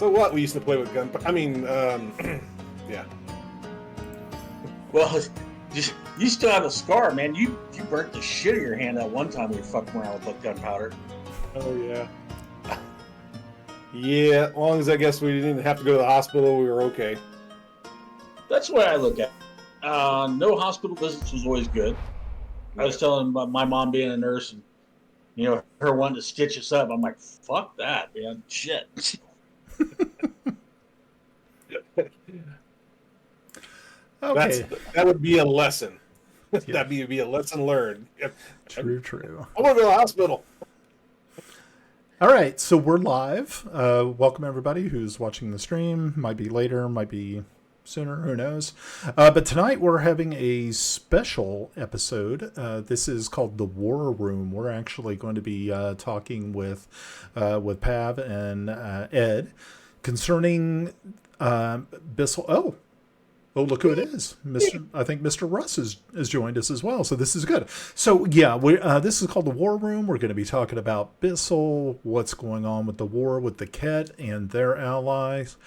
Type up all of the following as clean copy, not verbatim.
So what? We used to play with gun. I mean, yeah. Well, you still have a scar, man. You burnt the shit of your hand that one time we fucked around with that gunpowder. Oh yeah. Yeah, as long as I guess we didn't have to go to the hospital, we were okay. That's the way I look at it. No hospital visits was always good. I was telling about my mom being a nurse and, her wanting to stitch us up. I'm like, fuck that, man. Shit. Okay. That would be a lesson. Yeah. That'd be a lesson learned. True. I want to go to the hospital. All right, so we're live. Welcome everybody who's watching the stream. Might be later, might be sooner, who knows. But tonight we're having a special episode. This is called The War Room. We're actually going to be talking with Pav and Ed concerning Bissel. Oh, look who it is. I think Mr. Russ has joined us as well, so this is good. So, yeah, this is called The War Room. We're going to be talking about Bissel, what's going on with the war with the Ket and their allies,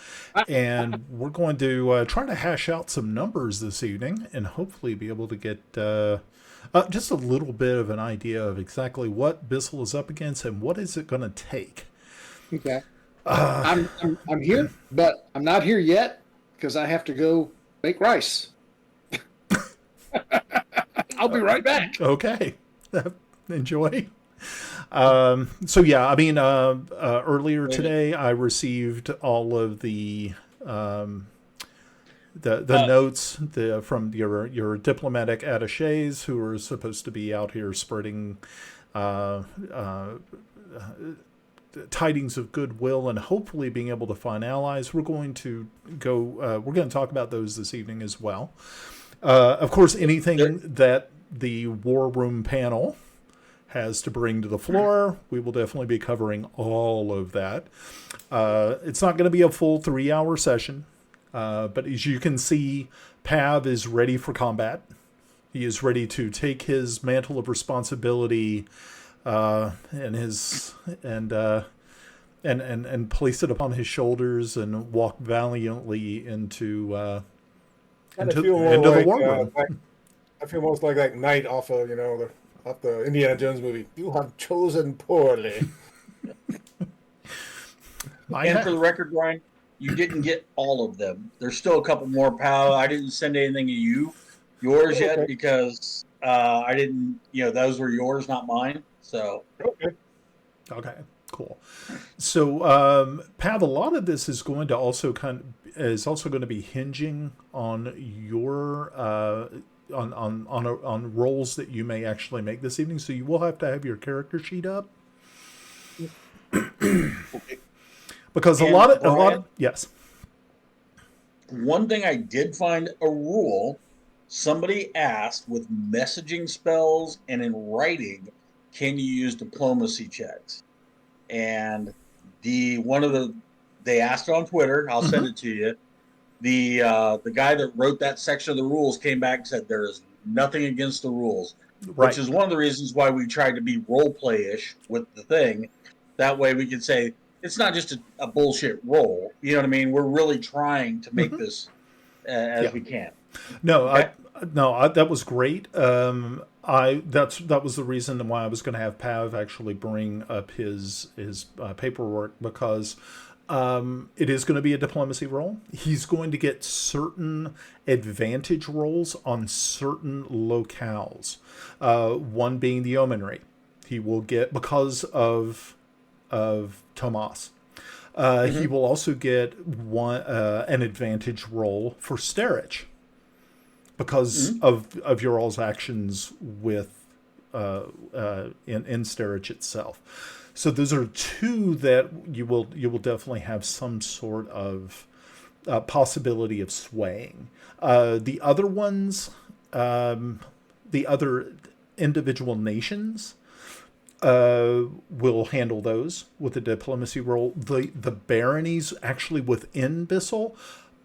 and we're going to try to hash out some numbers this evening and hopefully be able to get just a little bit of an idea of exactly what Bissel is up against and what is it going to take. Okay. I'm here, but I'm not here yet because I have to go make rice. I'll be right back. Okay. Enjoy. So yeah, I mean, earlier today I received all of the notes from your diplomatic attachés who are supposed to be out here spreading tidings of goodwill and hopefully being able to find allies. We're going to talk about those this evening as well. Of course, anything that the War Room panel has to bring to the floor, we will definitely be covering all of that. It's not going to be a full 3-hour session, but as you can see, Pav is ready for combat. He is ready to take his mantle of responsibility and place it upon his shoulders and walk valiantly into the war room. I feel most like that knight off of the Indiana Jones movie. You have chosen poorly. And for the record, Brian, you didn't get all of them. There's still a couple more, pal. I didn't send anything to yours yet because I didn't. Those were yours, not mine. So okay, cool. So Pav, a lot of this is going to also going to be hinging on your on roles that you may actually make this evening. So you will have to have your character sheet up. Because a lot of yes. One thing I did find a rule. Somebody asked with messaging spells and in writing, can you use diplomacy checks? And they asked on Twitter. I'll send it to you. The guy that wrote that section of the rules came back and said there is nothing against the rules, which is one of the reasons why we tried to be role play-ish with the thing. That way we could say it's not just a bullshit role. You know what I mean? We're really trying to make this as we can. No, okay? That was great. That was the reason why I was going to have Pav actually bring up his paperwork, because it is going to be a diplomacy role. He's going to get certain advantage rolls on certain locales. One being the yeomanry. He will get because of Tomas. He will also get an advantage roll for Sterich because of your all's actions with in Sterich itself. So those are two that you will definitely have some sort of possibility of swaying. The other ones, the other individual nations will handle those with a diplomacy role. The baronies actually within Bissel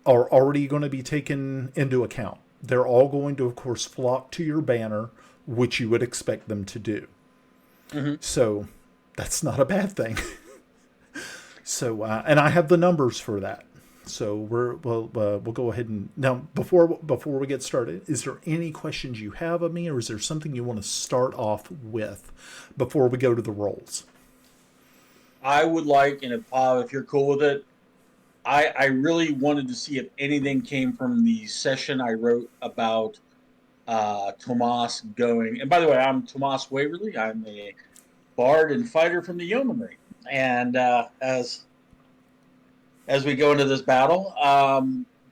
are already going to be taken into account. They're all going to, of course, flock to your banner, which you would expect them to do. So that's not a bad thing. So, and I have the numbers for that. So we'll go ahead and now before we get started, is there any questions you have of me, or is there something you want to start off with before we go to the rolls? I would like, and if you're cool with it, I really wanted to see if anything came from the session I wrote about Tomas going. And by the way, I'm Tomas Waverly. I'm a bard and fighter from the yeomanry. And as we go into this battle,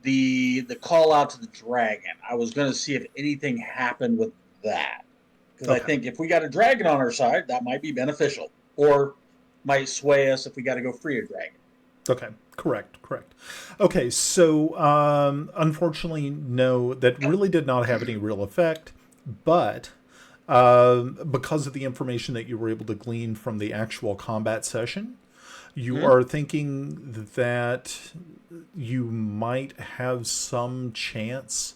the call out to the dragon. I was going to see if anything happened with that, because I Okay. think if we got a dragon on our side, that might be beneficial, or might sway us if we got to go free a dragon. Okay, correct. Okay, so unfortunately, no, that really did not have any real effect, but because of the information that you were able to glean from the actual combat session, you are thinking that you might have some chance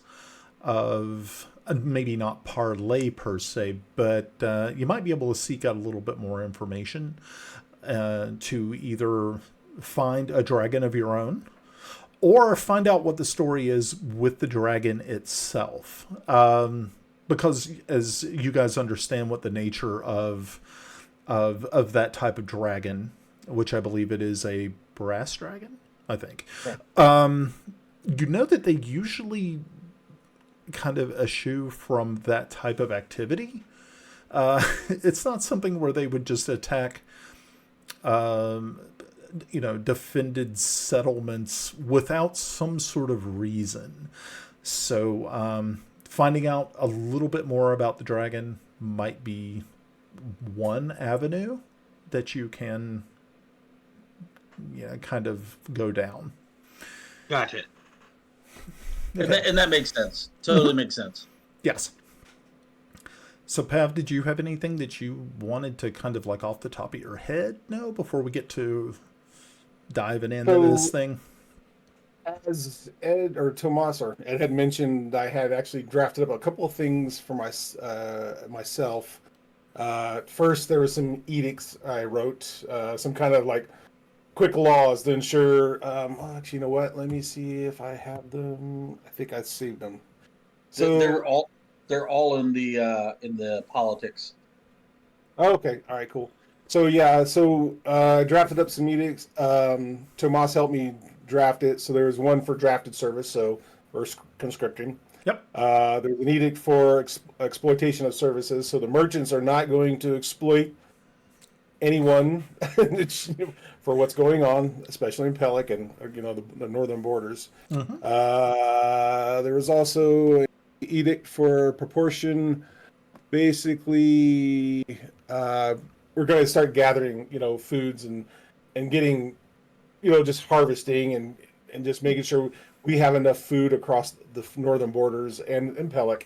of maybe not parlay per se, but you might be able to seek out a little bit more information to either find a dragon of your own or find out what the story is with the dragon itself. Because as you guys understand what the nature of that type of dragon, which I believe it is a brass dragon, I think. Right. You know that they usually kind of eschew from that type of activity. It's not something where they would just attack defended settlements without some sort of reason. So finding out a little bit more about the dragon might be one avenue that you can kind of go down. Gotcha. Okay. And that makes sense. Totally makes sense. Yes. So, Pav, did you have anything that you wanted to kind of like off the top of your head know before we get to diving into this thing? As Ed or Tomas or Ed had mentioned, I had actually drafted up a couple of things for myself. First, there were some edicts I wrote, some kind of like quick laws to ensure. Actually, you know what? Let me see if I have them. I think I saved them. So they're all in the politics. okay, all right, cool. So yeah, drafted up some edicts. Tomas helped me draft it. So there was one for drafted service, so for conscripting. Yep. There's an edict for exploitation of services. So the merchants are not going to exploit anyone for what's going on, especially in Pelic and the northern borders. There was also an edict for proportion. Basically, we're going to start gathering, foods and getting, just harvesting and just making sure we have enough food across the northern borders and in Pelic.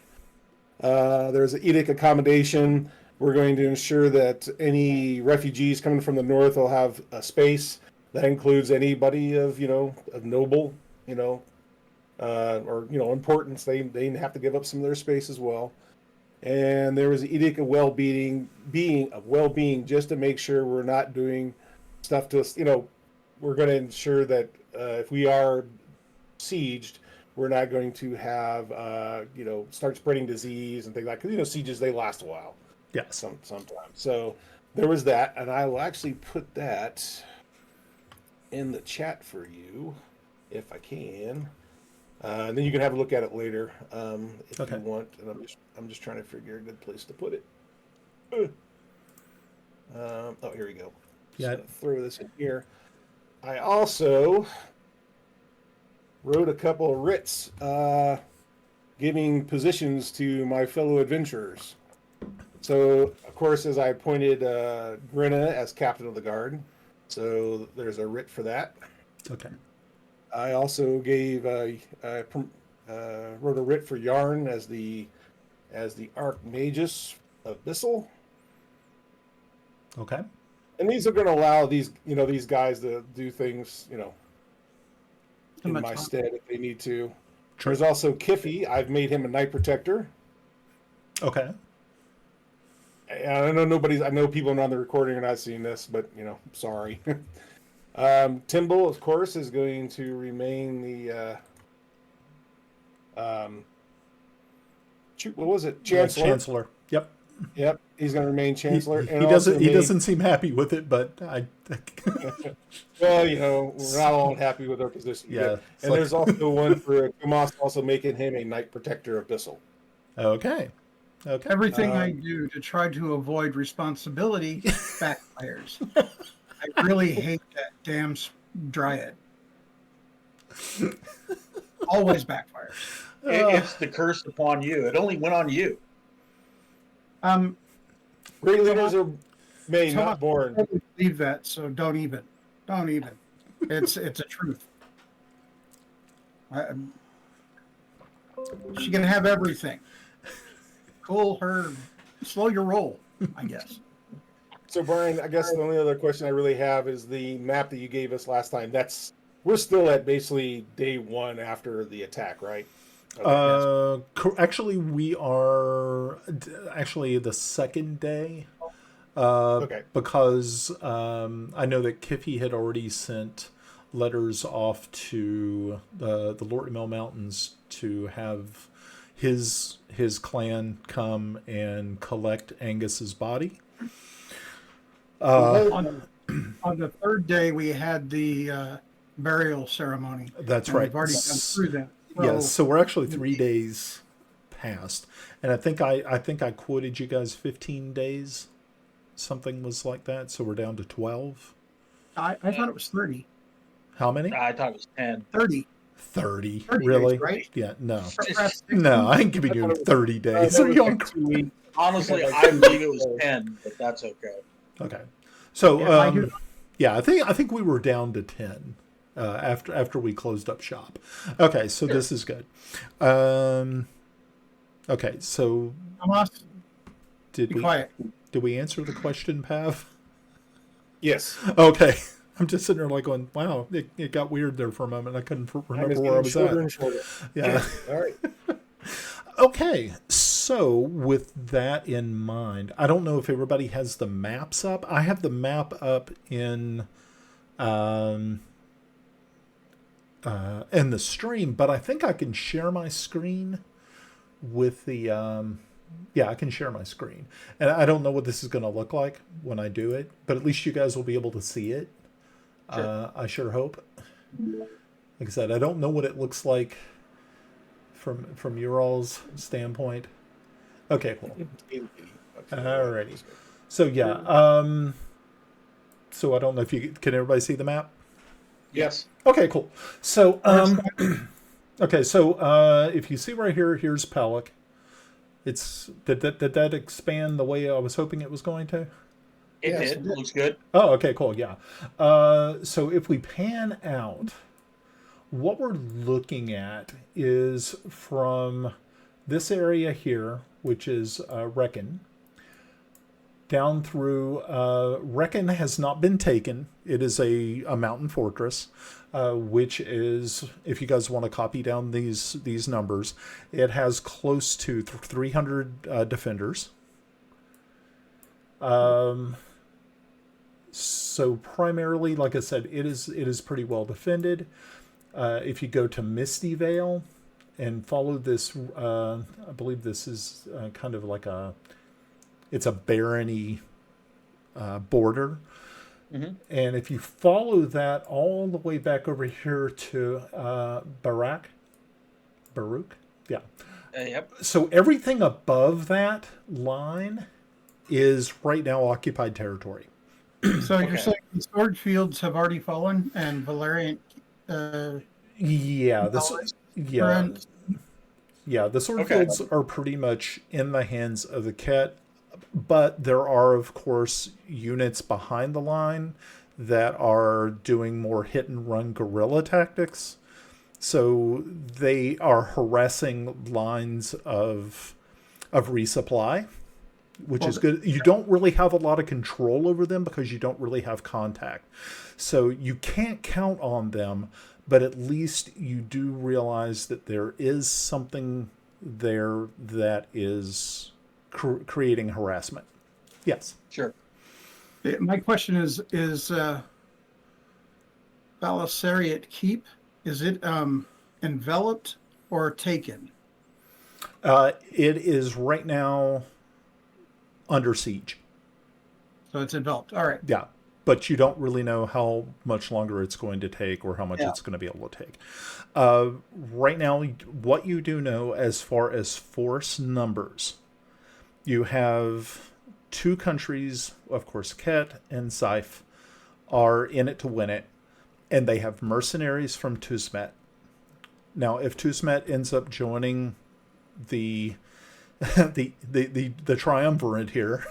There's an edict accommodation. We're going to ensure that any refugees coming from the north will have a space. That includes anybody of noble, or importance. They have to give up some of their space as well. And there was an edict of well-being, just to make sure we're not doing stuff to us. We're going to ensure that if we are sieged, we're not going to have start spreading disease and things like. Because sieges, they last a while. Yes. Sometimes. So there was that, and I will actually put that in the chat for you if I can. And then you can have a look at it later if you want. And I'm just trying to figure a good place to put it. Here we go. Yeah. Throw this in here. I also wrote a couple of writs giving positions to my fellow adventurers. So, of course, as I appointed Grinna as captain of the guard, so there's a writ for that. Okay. I also gave wrote a writ for Yarn as the Archmagus of Bissel. Okay. And these are going to allow these guys to do things in my stead if they need to. Sure. There's also Kiffy. I've made him a Knight Protector. Okay. I know people on the recording are not seeing this, but sorry. Timble, of course, is going to remain the what was it? Chancellor. Chancellor. Yep. Yep, he's going to remain chancellor. He And also doesn't he doesn't seem happy with it, but I. Well, we're not all happy with our position. Yeah, And there's also one for Tomas, also making him a Knight Protector of Bissel. Okay. Everything I do to try to avoid responsibility backfires. I really hate that damn dryad. Always backfires. It's the curse upon you. It only went on you. Great leaders are made, Tomas, not born. I totally believe that, so don't even. It's a truth. She can have everything. Cool her, slow your roll, I guess. So, Brian, I guess the only other question I really have is the map that you gave us last time. We're still at basically day 1 after the attack, right? Actually, we are actually the second day. Okay. Because I know that Kiffy had already sent letters off to the Lorton Mill Mountains to have his clan come and collect Angus's body. On the third day, we had the burial ceremony. That's and right. We've already gone through that. Yes, so we're actually 3 days past, and I think I quoted you guys 15 days, something was like that. So we're down to 12. I thought it was 30. How many? I thought it was 10. 30. 30. 30 Really? days, right? Yeah. No. Perhaps No, I ain't giving you 30 days. Are you on? Honestly, I believe it was 10, but that's okay. Okay. So Yeah, I think we were down to 10 after we closed up shop. Okay, so this is good. Okay, so Tomas, did be quiet. we answer the question, Pav? Yes. Okay. I'm just sitting there like going, wow, it got weird there for a moment. I couldn't remember where I was shorter at. and shorter. Yeah. All right. Okay, so with that in mind, I don't know if everybody has the maps up. I have the map up in the stream, but I think I can share my screen with the I can share my screen. And I don't know what this is going to look like when I do it, but at least you guys will be able to see it. Sure. I sure hope. Like I said, I don't know what it looks like from your all's standpoint. Okay, cool. Alrighty. So yeah, so I don't know if can everybody see the map? Yes. Okay, cool. So okay, so if you see right here, here's Pellic. Did that expand the way I was hoping it was going to? It Yes, did. Looks good. Oh, okay, cool. Yeah. So if we pan out, what we're looking at is from this area here, which is Reckon, down through Reckon has not been taken. It is a mountain fortress, which is, if you guys want to copy down these numbers, it has close to 300 defenders. So primarily, like I said, it is pretty well defended. If you go to Misty Vale and follow this, I believe this is kind of like it's a barony border. Mm-hmm. And if you follow that all the way back over here to Baruch, yeah. Yep. So everything above that line is right now occupied territory. So you're saying the sword fields have already fallen and Valerian. The sword fields are pretty much in the hands of the Ket, but there are, of course, units behind the line that are doing more hit and run guerrilla tactics. So they are harassing lines of resupply, which is good. You don't really have a lot of control over them because you don't really have contact. So you can't count on them, but at least you do realize that there is something there that is creating harassment. Yes. Sure. My question is Belisariat Keep, is it enveloped or taken? It is right now under siege. So it's enveloped. All right. Yeah, but you don't really know how much longer it's going to take or how much Yeah. it's going to be able to take. Right now, what you do know as far as force numbers, you have two countries, of course, Ket and Saif, are in it to win it, and they have mercenaries from Tusmet. Now, if Tusmet ends up joining the the triumvirate here,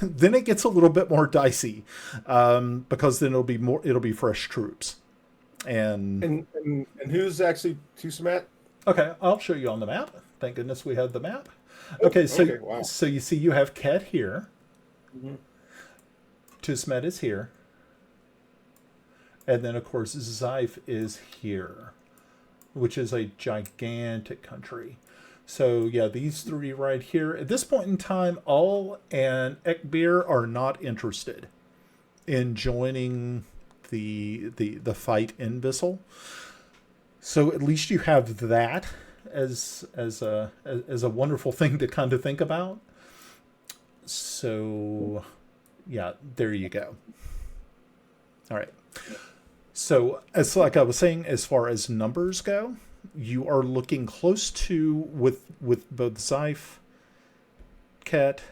then it gets a little bit more dicey, because then it'll be fresh troops, and And who's actually Tusamat? okay, I'll show you on the map. Thank goodness we had the map. Okay, so okay, wow. so you see you have Ket here, Mm-hmm. Tusmet is here, and then of course Zaif is here, which is a gigantic country. So yeah, these three right here. At this point in time, All and Ekbir are not interested in joining the fight in Bissel. So at least you have that as a wonderful thing to kind of think about. So yeah, there you go. All right. So as like I was saying, as far as numbers go, you are looking close to with both Zaif, Ket,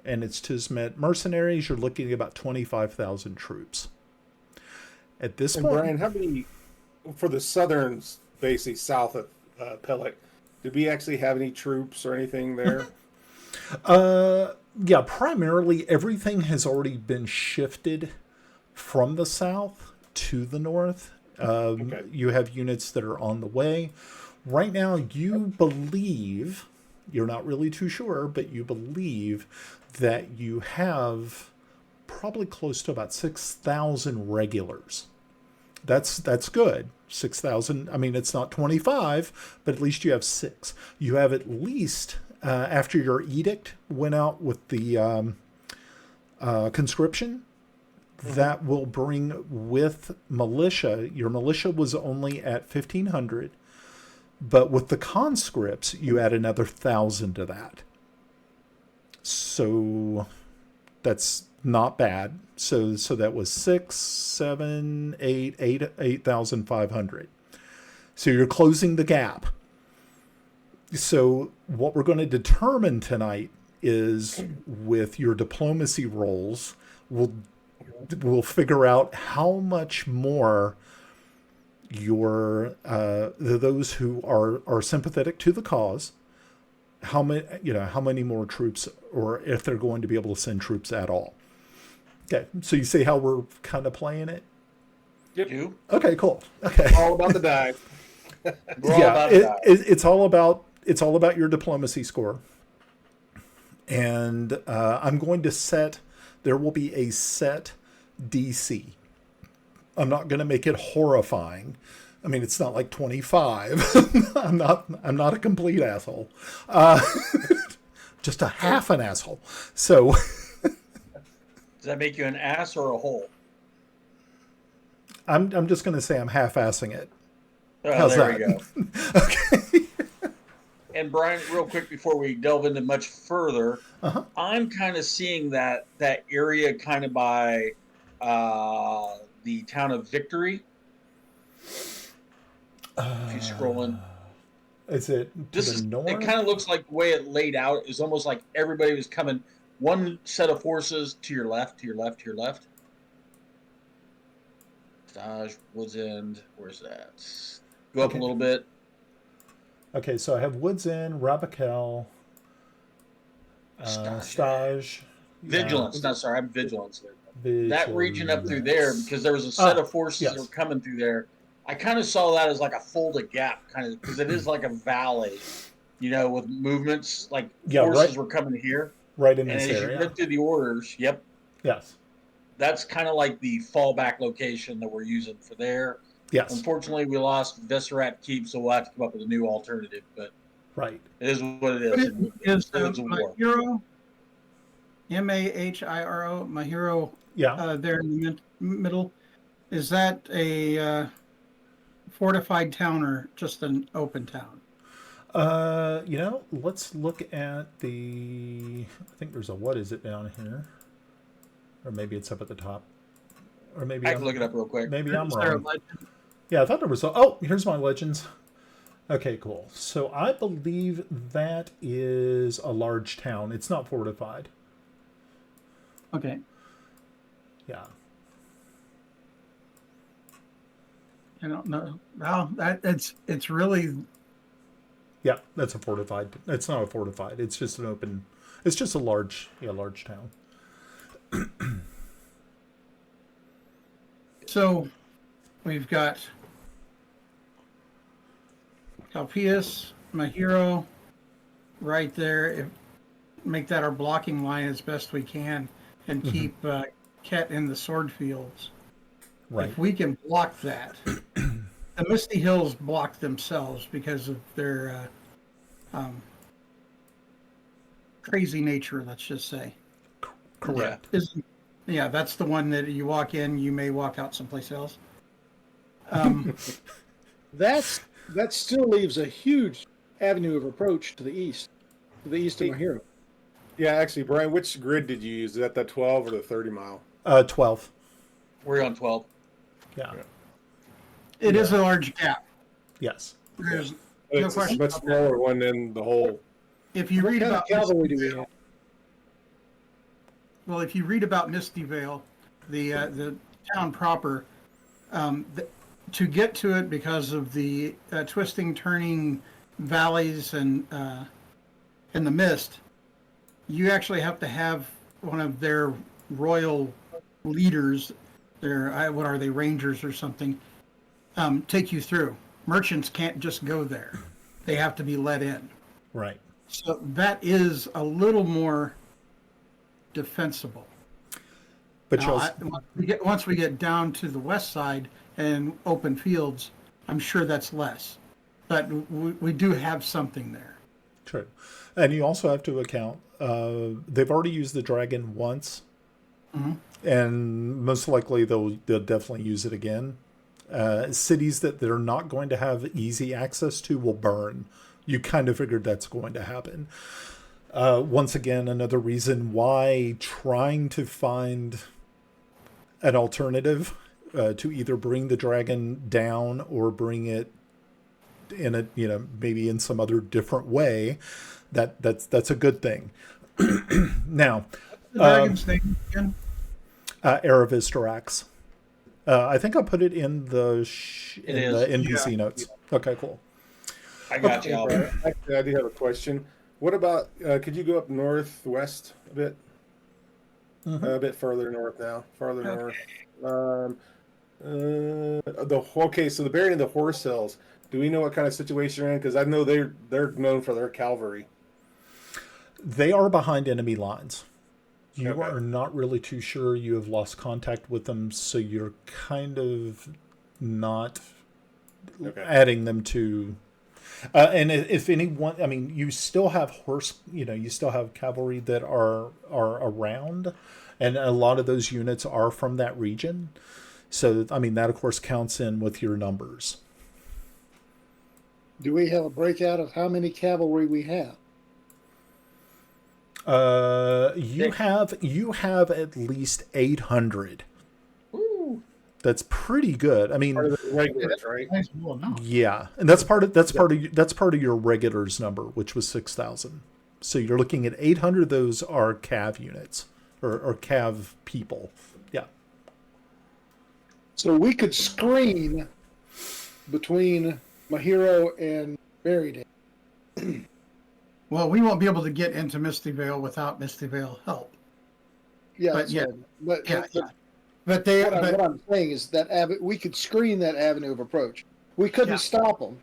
and its Tusmet mercenaries. You're looking at about 25,000 troops. At this And point, Brian, how many for the southern, basically south of Pellic? Did we actually have any troops or anything there? yeah, primarily everything has already been shifted from the south to the north. Okay. You have units that are on the way. Right now, you believe, you're not really too sure, but you believe that you have probably close to about 6,000 regulars. That's good. 6,000. I mean, it's not 25, but at least you have 6. You have at least, after your edict went out with the conscription, that will bring with militia. Your militia was only at 1,500, but with the conscripts, you add another 1,000 to that. So that's not bad. So that was 6, 7, 8,500. So you're closing the gap. So what we're going to determine tonight is with your diplomacy rolls, we'll figure out how much more your those who are sympathetic to the cause, how many more troops, or if they're going to be able to send troops at all. Okay, so you see how we're kind of playing it? Yep. You? Okay, cool. Okay. All about the die. We're all about that. It's all about your diplomacy score, and I'm going to set. There will be a set DC. I'm not going to make it horrifying. I mean, it's not like 25. I'm not a complete asshole. Just a half an asshole. So Does that make you an ass or a hole? I'm just going to say I'm half-assing it. Oh, How's there that? we go. Okay. And Brian, real quick before we delve into much further, I'm kind of seeing that area kind of by the town of Victory. If you scroll in, Is it to the north? it kind of looks like the way it laid out is almost like everybody was coming one set of forces to your left, to your left, to your left. Stage, Woods End, where's that? Go up a little bit. Okay, so I have Woods End, Rabakel, Stage. Vigilance. No, sorry, I'm Vigilance. That region up through there, because there was a set of forces that were coming through there. I kind of saw that as like a folded gap, kind of, because it is like a valley, with movements. Like forces were coming here. Right in and this as area. you read through the orders, Yes. that's kind of like the fallback location that we're using for there. Yes. Unfortunately, we lost Viscerat Keep, so we'll have to come up with a new alternative. But right, it is what it is. Is war. Mahiro, Mahiro, yeah, there in the middle? Is that a fortified town or just an open town? Let's look at the. I think there's a what is it down here, or maybe it's up at the top, or maybe I can look it up real quick. maybe I'm Is there a wrong. legend? Yeah, I thought there was. Oh, here's my legends. Okay, cool. So I believe that is a large town. It's not fortified. Okay. Yeah. I don't know. Well, it's really Yeah, that's a fortified. It's not a fortified. It's just an open. It's just a large town. so. We've got Calpias, my hero, right there. Make that our blocking line as best we can, and keep Ket in the sword fields. Right. If we can block that, the Misty Hills block themselves because of their crazy nature. Let's just say. Correct. Yeah, that's the one that you walk in, you may walk out someplace else. That still leaves a huge avenue of approach to the east of my hero. Yeah, actually, Brian, which grid did you use? Is that the 12 or the 30 mile? 12. We're on 12. Yeah. It is a large gap. Yes. There's no It's a question much about that. smaller one than the whole. If you read What kind about of cavalry do we have? Well, if you read about Misty Vale, the town proper, to get to it because of the twisting, turning valleys and in the mist, you actually have to have one of their royal leaders, their what are they, rangers or something, take you through. Merchants can't just go there; they have to be let in. Right. So that is a little more defensible. But Now, once we get down to the west side and open fields, I'm sure that's less. But we do have something there. true. And you also have to account. They've already used the dragon once, and most likely they'll definitely use it again. Cities that they're not going to have easy access to will burn. You kind of figured that's going to happen. Once again, another reason why trying to find an alternative to either bring the dragon down or bring it in a maybe in some other different way, that's a good thing. Now, The dragon's name again? Aravis Darax. I think I put it in the It in is. the NPC notes. Okay, cool. I got you, Albert. Actually, I do have a question. What about? Could you go up northwest a bit? A bit further north now. Farther north. Okay, so the bearing of the horse hills. Do we know what kind of situation they're in? Because I know they're known for their cavalry. They are behind enemy lines. You Okay. are not really too sure. You have lost contact with them, so you're kind of not Okay. adding them to. And if anyone, I mean, you still have you still have cavalry that are around, and a lot of those units are from that region. So, I mean, that of course counts in with your numbers. Do we have a breakout of how many cavalry we have? You have at least 800. Ooh. That's pretty good. I mean, Part of the regulars, right? Nice little amount. yeah, and that's part of your regulars number, which was 6,000. So you're looking at 800 of those are cav units or cav people. Yeah. So we could screen between my hero and Buried. Well, we won't be able to get into Misty Vale without Misty Vale help. Yeah, But that's yeah. what I- Yeah. But they, what I'm saying is that we could screen that avenue of approach. We couldn't Yeah. stop them,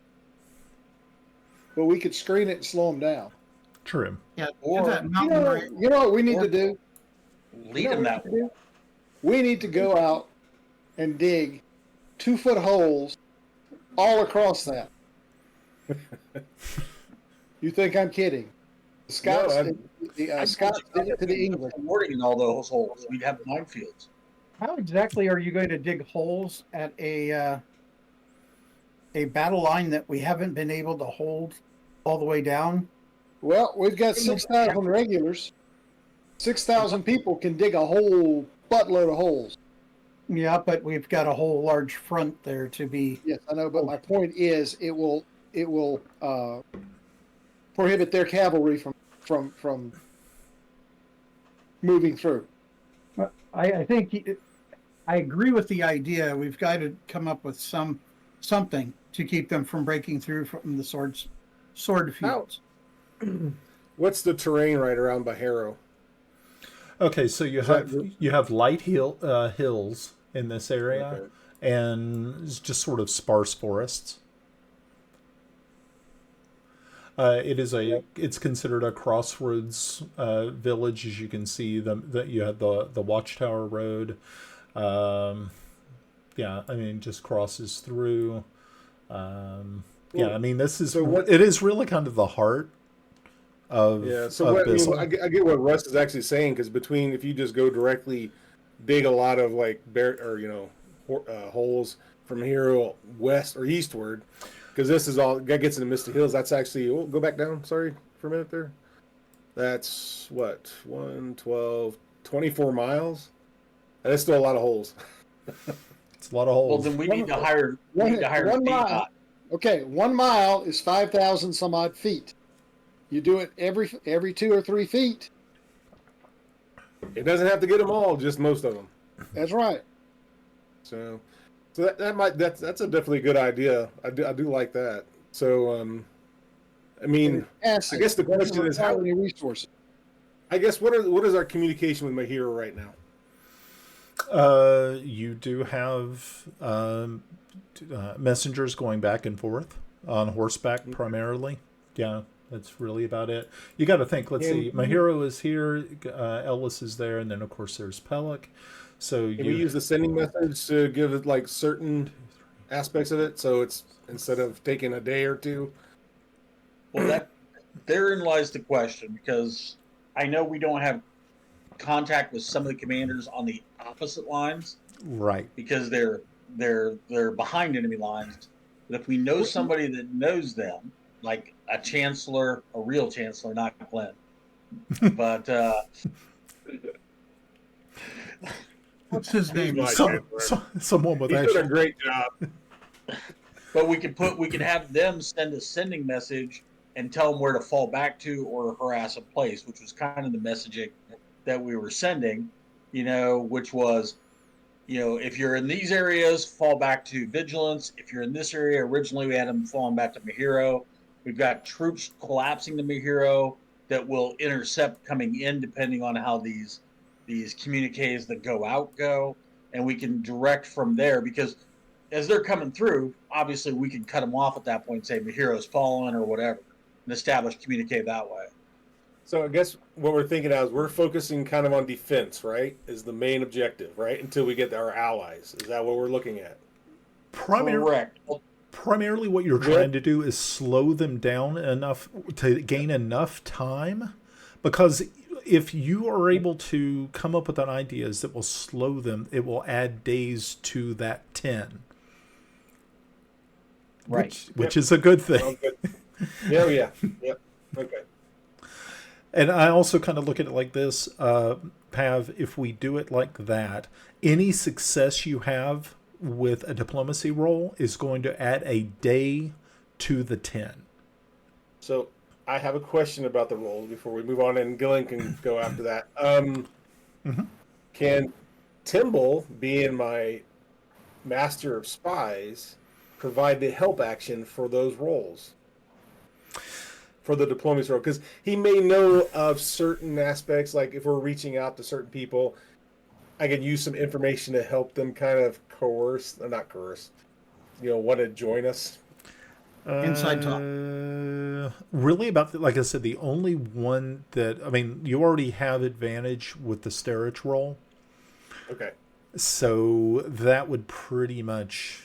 but we could screen it and slow them down. True. yeah, Or- that You mountain know, range. you know what we need to do? Lead You know them what that we need to do? We need to go out and dig 2-foot holes all across that. You think I'm kidding? The Scots, No, the Scots did it to the English. Wording in all those holes. We'd have minefields. How exactly are you going to dig holes at a battle line that we haven't been able to hold all the way down? Well, we've got 6,000 regulars. 6,000 people can dig a whole buttload of holes. Yeah, but we've got a whole large front there to be. Yes, I know, but my point is, it will prohibit their cavalry from moving through. I think I agree with the idea. We've got to come up with something to keep them from breaking through from the sword fields. What's the terrain right around Bajero? Okay, so you have light hills in this area, Okay. and it's just sort of sparse forests. It's considered a crossroads village, as you can see. That you have the Watchtower Road. Yeah, I mean, just crosses through. Yeah, I mean, this is it is really kind of the heart of Bissell. I get what Russ is actually saying, because between, if you just go directly dig a lot of like holes from here west or eastward, because this is all that gets into Misty Hills. That's actually, go back down. Sorry for a minute there. That's what 24 miles. That's still a lot of holes. It's a lot of holes. Well, then we need to hire. We need to hire 1 mile. Okay, 1 mile is 5,000 some odd feet. You do it every 2 or 3 feet. It doesn't have to get them all, just most of them. That's right. So that's a definitely good idea. I do like that. So I mean, I guess the question is how many resources. I guess what is our communication with my hero right now? You do have messengers going back and forth on horseback primarily. Yeah, that's really about it. You got to think. Let's see. My hero is here. Ellis is there, and then of course there's Pellic. So Can we use the sending message to give it like certain aspects of it, so it's instead of taking a day or two? Well, therein lies the question, because I know we don't have contact with some of the commanders on the opposite lines, right? Because they're behind enemy lines. But if we know somebody that knows them, like a chancellor, a real chancellor, not Glenn, but What's his name? Someone with He's done a great job. But we can have them send a sending message and tell them where to fall back to or harass a place, which was kind of the messaging that we were sending, which was, if you're in these areas, fall back to Vigilance. If you're in this area, originally we had them falling back to Mahiro. We've got troops collapsing to Mahiro that will intercept coming in, depending on how these communiques that go out go, and we can direct from there, because as they're coming through, obviously we can cut them off at that point and say Mahiro's fallen or whatever, and establish communique that way. So I guess what we're thinking of is we're focusing kind of on defense, right? Is the main objective, right? Until we get our allies. Is that what we're looking at? Correct. Primarily what you're trying to do is slow them down enough to gain enough time, because if you are able to come up with ideas that will slow them, it will add days to that 10. Right. Which is a good thing. Yeah. Okay. And I also kind of look at it like this, Pav, if we do it like that, any success you have with a diplomacy roll is going to add a day to the 10. So I have a question about the rolls before we move on, and Gillen can go after that. Can Timble, being my master of spies, provide the help action for those rolls? For the diplomacy role? Because he may know of certain aspects, like if we're reaching out to certain people, I can use some information to help them kind of not coerce, want to join us. Inside talk. Really, like I said, the only one that, I mean, you already have advantage with the Starich roll. Okay. So that would pretty much,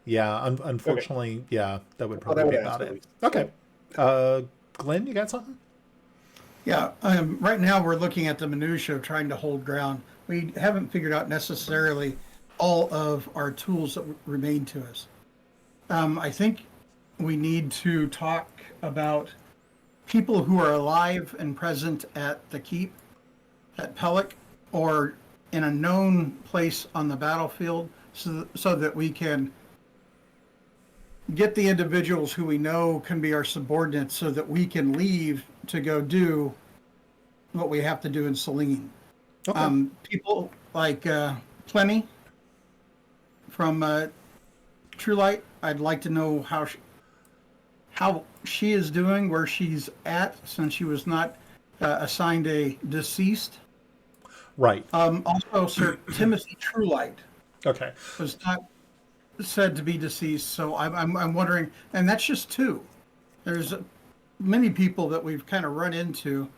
unfortunately, that would probably be about it. Okay. Glenn, you got something? Yeah. Right now we're looking at the minutia of trying to hold ground. we haven't figured out necessarily all of our tools that remain to us. I think we need to talk about people who are alive and present at the keep, at Pellic, or in a known place on the battlefield, so that we can get the individuals who we know can be our subordinates, so that we can leave to go do what we have to do in Celene. Okay. People like Plenty from True Light, I'd like to know how she is doing, where she's at, since she was not assigned a deceased. Right. Also, Sir Timothy Truelight Okay. was not said to be deceased, so I'm wondering, and that's just two. There's many people that we've kind of run into.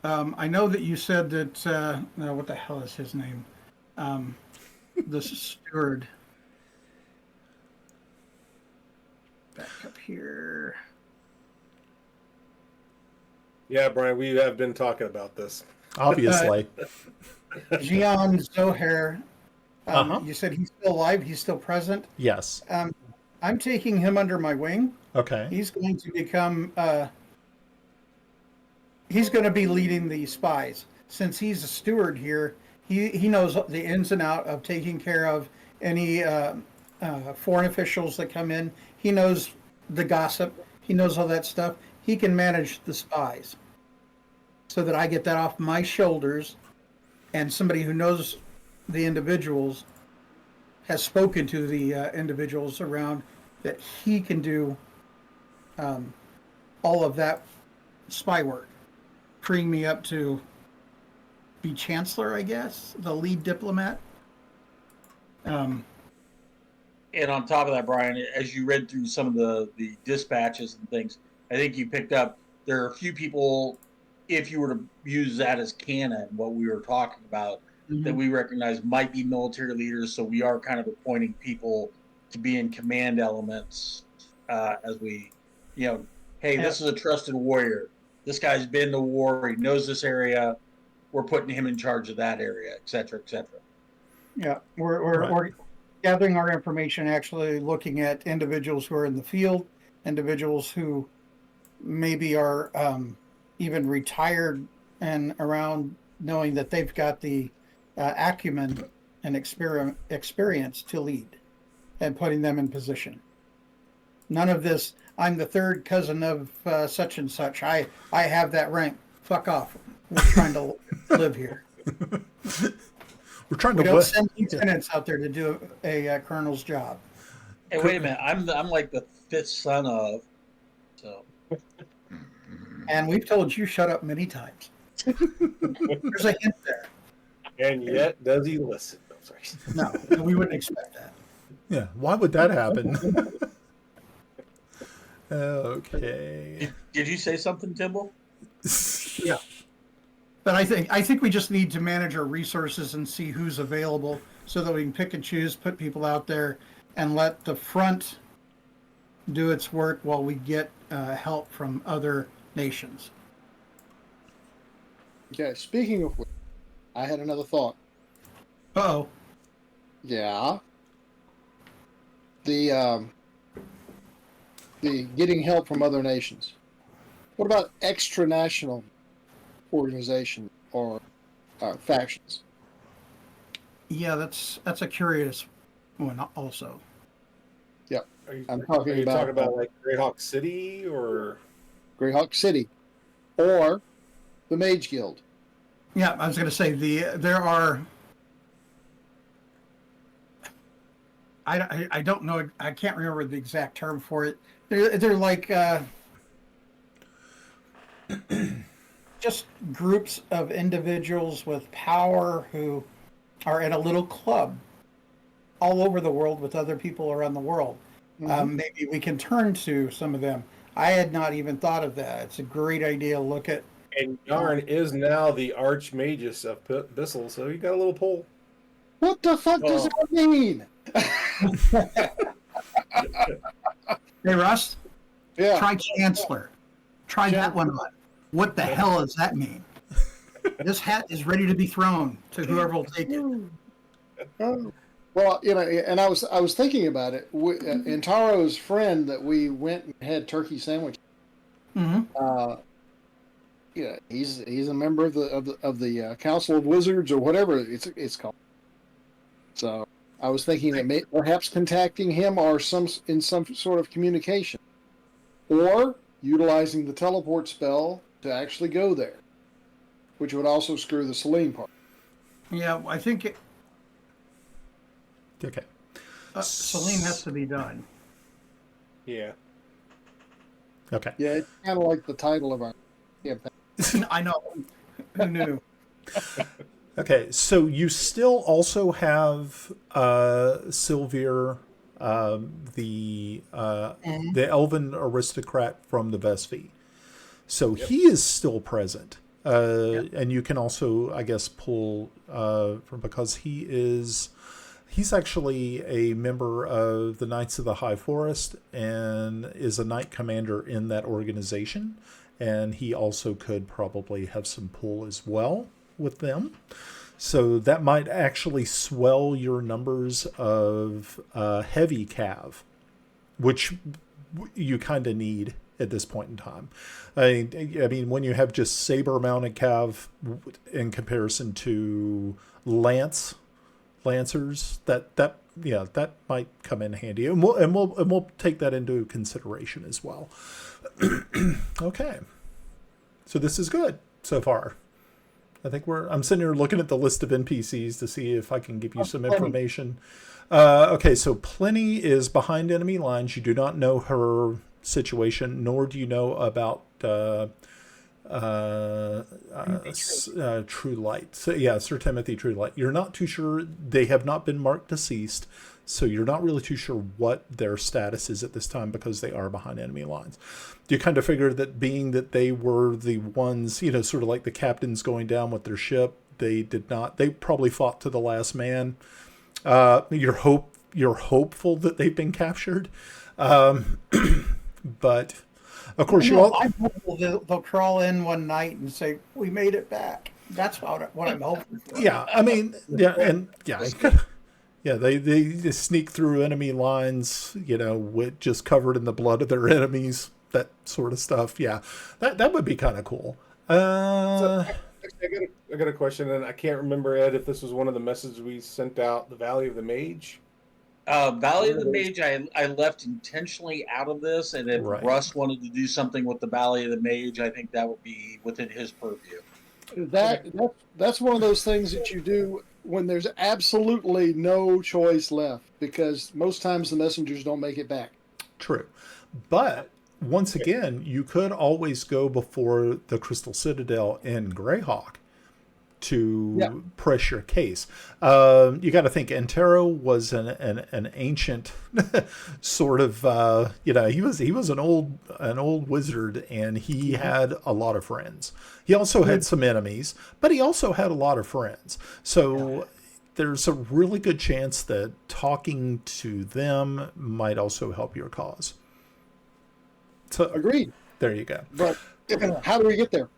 I know that you said that what the hell is his name? The steward. Back up here. Yeah, Brian, we have been talking about this. Obviously. Gian Zohair. Uh-huh. You said he's still alive. He's still present. Yes. I'm taking him under my wing. Okay. He's going to become. He's going to be leading the spies. Since he's a steward here, he knows the ins and out of taking care of any foreign officials that come in. He knows the gossip. He knows all that stuff. He can manage the spies, so that I get that off my shoulders, and somebody who knows the individuals has spoken to the individuals around, that he can do all of that spy work, freeing me up to be chancellor, I guess, the lead diplomat. And on top of that, Brian, as you read through some of the dispatches and things, I think you picked up there are a few people, if you were to use that as canon, what we were talking about, that we recognize might be military leaders. So we are kind of appointing people to be in command elements as we, hey, this is a trusted warrior. This guy's been to war. He knows this area. We're putting him in charge of that area, et cetera, et cetera. Yeah, we're gathering our information, actually looking at individuals who are in the field, individuals who maybe are even retired and around, knowing that they've got the acumen and experience to lead, and putting them in position. None of this, I'm the third cousin of such and such. I have that rank. Fuck off. We're trying to live here. We're trying We to don't send lieutenants out there to do a colonel's job. Hey, wait a minute. I'm like the fifth son of, so. And we've told you shut up many times. There's a hint there. And yet, does he listen? No, sorry. No, we wouldn't expect that. Yeah. Why would that happen? Okay. Did you say something, Timble? Yeah. But I think we just need to manage our resources and see who's available, so that we can pick and choose, put people out there, and let the front do its work while we get help from other nations. Okay, speaking of which, I had another thought. Uh-oh. Yeah. The getting help from other nations. What about extra-national organization or factions? Yeah, that's a curious one also. Yep. Are I'm talking you about, talking about like Greyhawk City or Greyhawk City or the Mage Guild. Yeah, I was going to say there are. I don't know. I can't remember the exact term for it. They're like just groups of individuals with power who are in a little club all over the world with other people around the world. Maybe we can turn to some of them. I had not even thought of that. It's a great idea to look at. and Yarn is now the Archmagus of Bissel, so you got a little pull. What the fuck does that mean? Hey, Russ, Yeah. try Chancellor. Try that one on. What the hell does that mean? This hat is ready to be thrown to whoever will take it. Oh. Well, and I was thinking about it. Intaro's friend that we went and had turkey sandwich. Mm-hmm. He's a member of the Council of Wizards or whatever it's called. So I was thinking that perhaps contacting him or in some sort of communication, or utilizing the teleport spell to actually go there, which would also screw the Celene part. Yeah, I think Okay. Celene has to be done. Yeah. Okay. Yeah, it's kind of like the title of our campaign. I know. Who knew? Okay, so you still also have Sylvir, the elven aristocrat from the Vespi. So he is still present. And you can also, I guess, pull because he's actually a member of the Knights of the High Forest and is a knight commander in that organization. And he also could probably have some pull as well with them. So that might actually swell your numbers of heavy cav, which you kind of need at this point in time. I mean, when you have just saber mounted cav in comparison to lancers, that might come in handy, and we'll take that into consideration as well. Okay, so this is good so far. I think I'm sitting here looking at the list of NPCs to see if I can give you some information. Okay, so Pliny is behind enemy lines. You do not know her situation, nor do you know about True Light. So yeah, Sir Timothy True Light. You're not too sure. They have not been marked deceased, so you're not really too sure what their status is at this time because they are behind enemy lines. You kind of figure that being that they were the ones, sort of like the captains going down with their ship, they probably fought to the last man. You're hopeful that they've been captured. But of course I'm hopeful they'll crawl in one night and say, "We made it back." That's what I'm hoping for. Yeah, I mean, they sneak through enemy lines, with just covered in the blood of their enemies, that sort of stuff. Yeah, that would be kind of cool. I got a question, and I can't remember, Ed, if this was one of the messages we sent out. The Valley of the Mage. Valley of the Mage, I left intentionally out of this, and if Russ wanted to do something with the Valley of the Mage, I think that would be within his purview. That's one of those things that you do when there's absolutely no choice left, because most times the messengers don't make it back. True. But once again, you could always go before the Crystal Citadel in Greyhawk to press your case. You got to think Antero was an ancient sort of he was an old wizard, and he had a lot of friends. He also had some enemies, but he also had a lot of friends. So there's a really good chance that talking to them might also help your cause. So agreed. There you go. But how do we get there?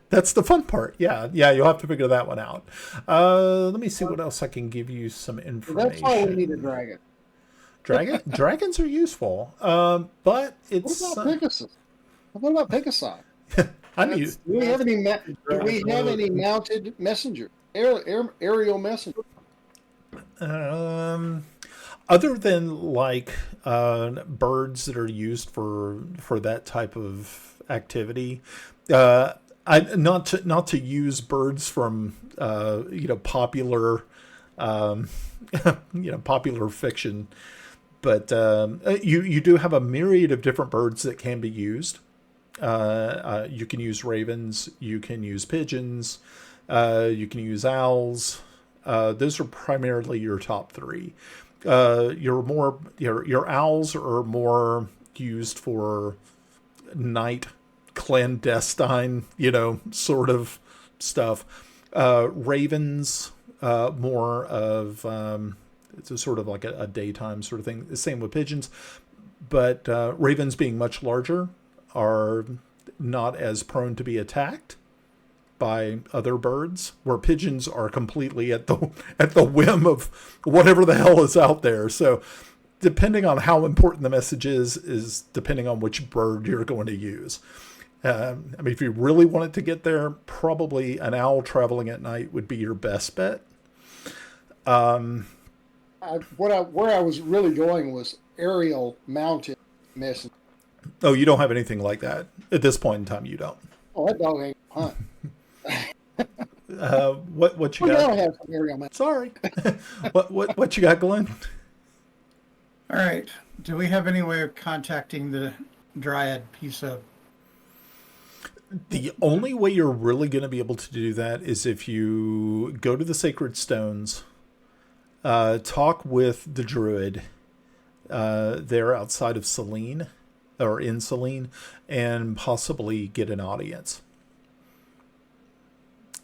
That's the fun part. Yeah, you'll have to figure that one out. Let me see what else I can give you some information. That's why we need a dragon. Dragons are useful, but it's... What about Pegasus? What about Pegasi? Do we have any mounted messenger? Aerial messenger? Other than like birds that are used for that type of activity, not to use birds from popular popular fiction, but you do have a myriad of different birds that can be used. You can use ravens, you can use pigeons, you can use owls. Those are primarily your top three. Your owls are more used for night clandestine, sort of stuff. Ravens, more of it's a sort of like a daytime sort of thing. The same with pigeons, but ravens being much larger are not as prone to be attacked. by other birds, where pigeons are completely at the whim of whatever the hell is out there. So depending on how important the message is depending on which bird you're going to use. I mean, if you really want it to get there, probably an owl traveling at night would be your best bet. Where I was really going was aerial mounted message. Oh, you don't have anything like that at this point in time. You don't. Oh, that dog ain't hunt. What you We got? gotta have some aerial mounted. Sorry. what you got, Glenn? All right. Do we have any way of contacting the Dryad piece of? The only way you're really going to be able to do that is if you go to the Sacred Stones, talk with the Druid there outside of Celene, or in Celene, and possibly get an audience.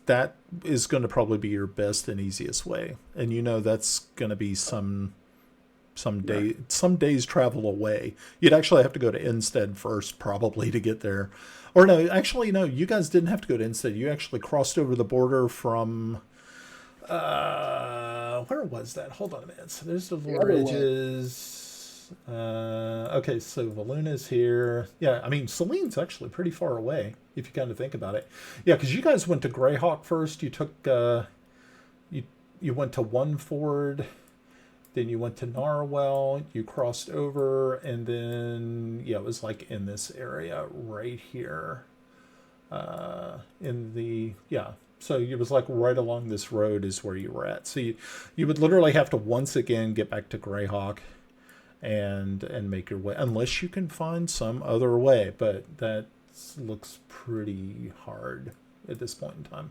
That is going to probably be your best and easiest way. And you know that's going to be some days travel away. You'd actually have to go to Instead first, probably, to get there. Or no, actually, no, you guys didn't have to go to Instead. You actually crossed over the border from, where was that? Hold on a minute. So there's the Ridges. Okay, so Valuna's here. Yeah, I mean, Celene's actually pretty far away, if you kind of think about it. Yeah, because you guys went to Greyhawk first. You took, you went to One Ford. Then you went to Narwhal, you crossed over, and then, yeah, it was like in this area right here. So it was like right along this road is where you were at. So you would literally have to once again get back to Greyhawk and make your way, unless you can find some other way, but that looks pretty hard at this point in time.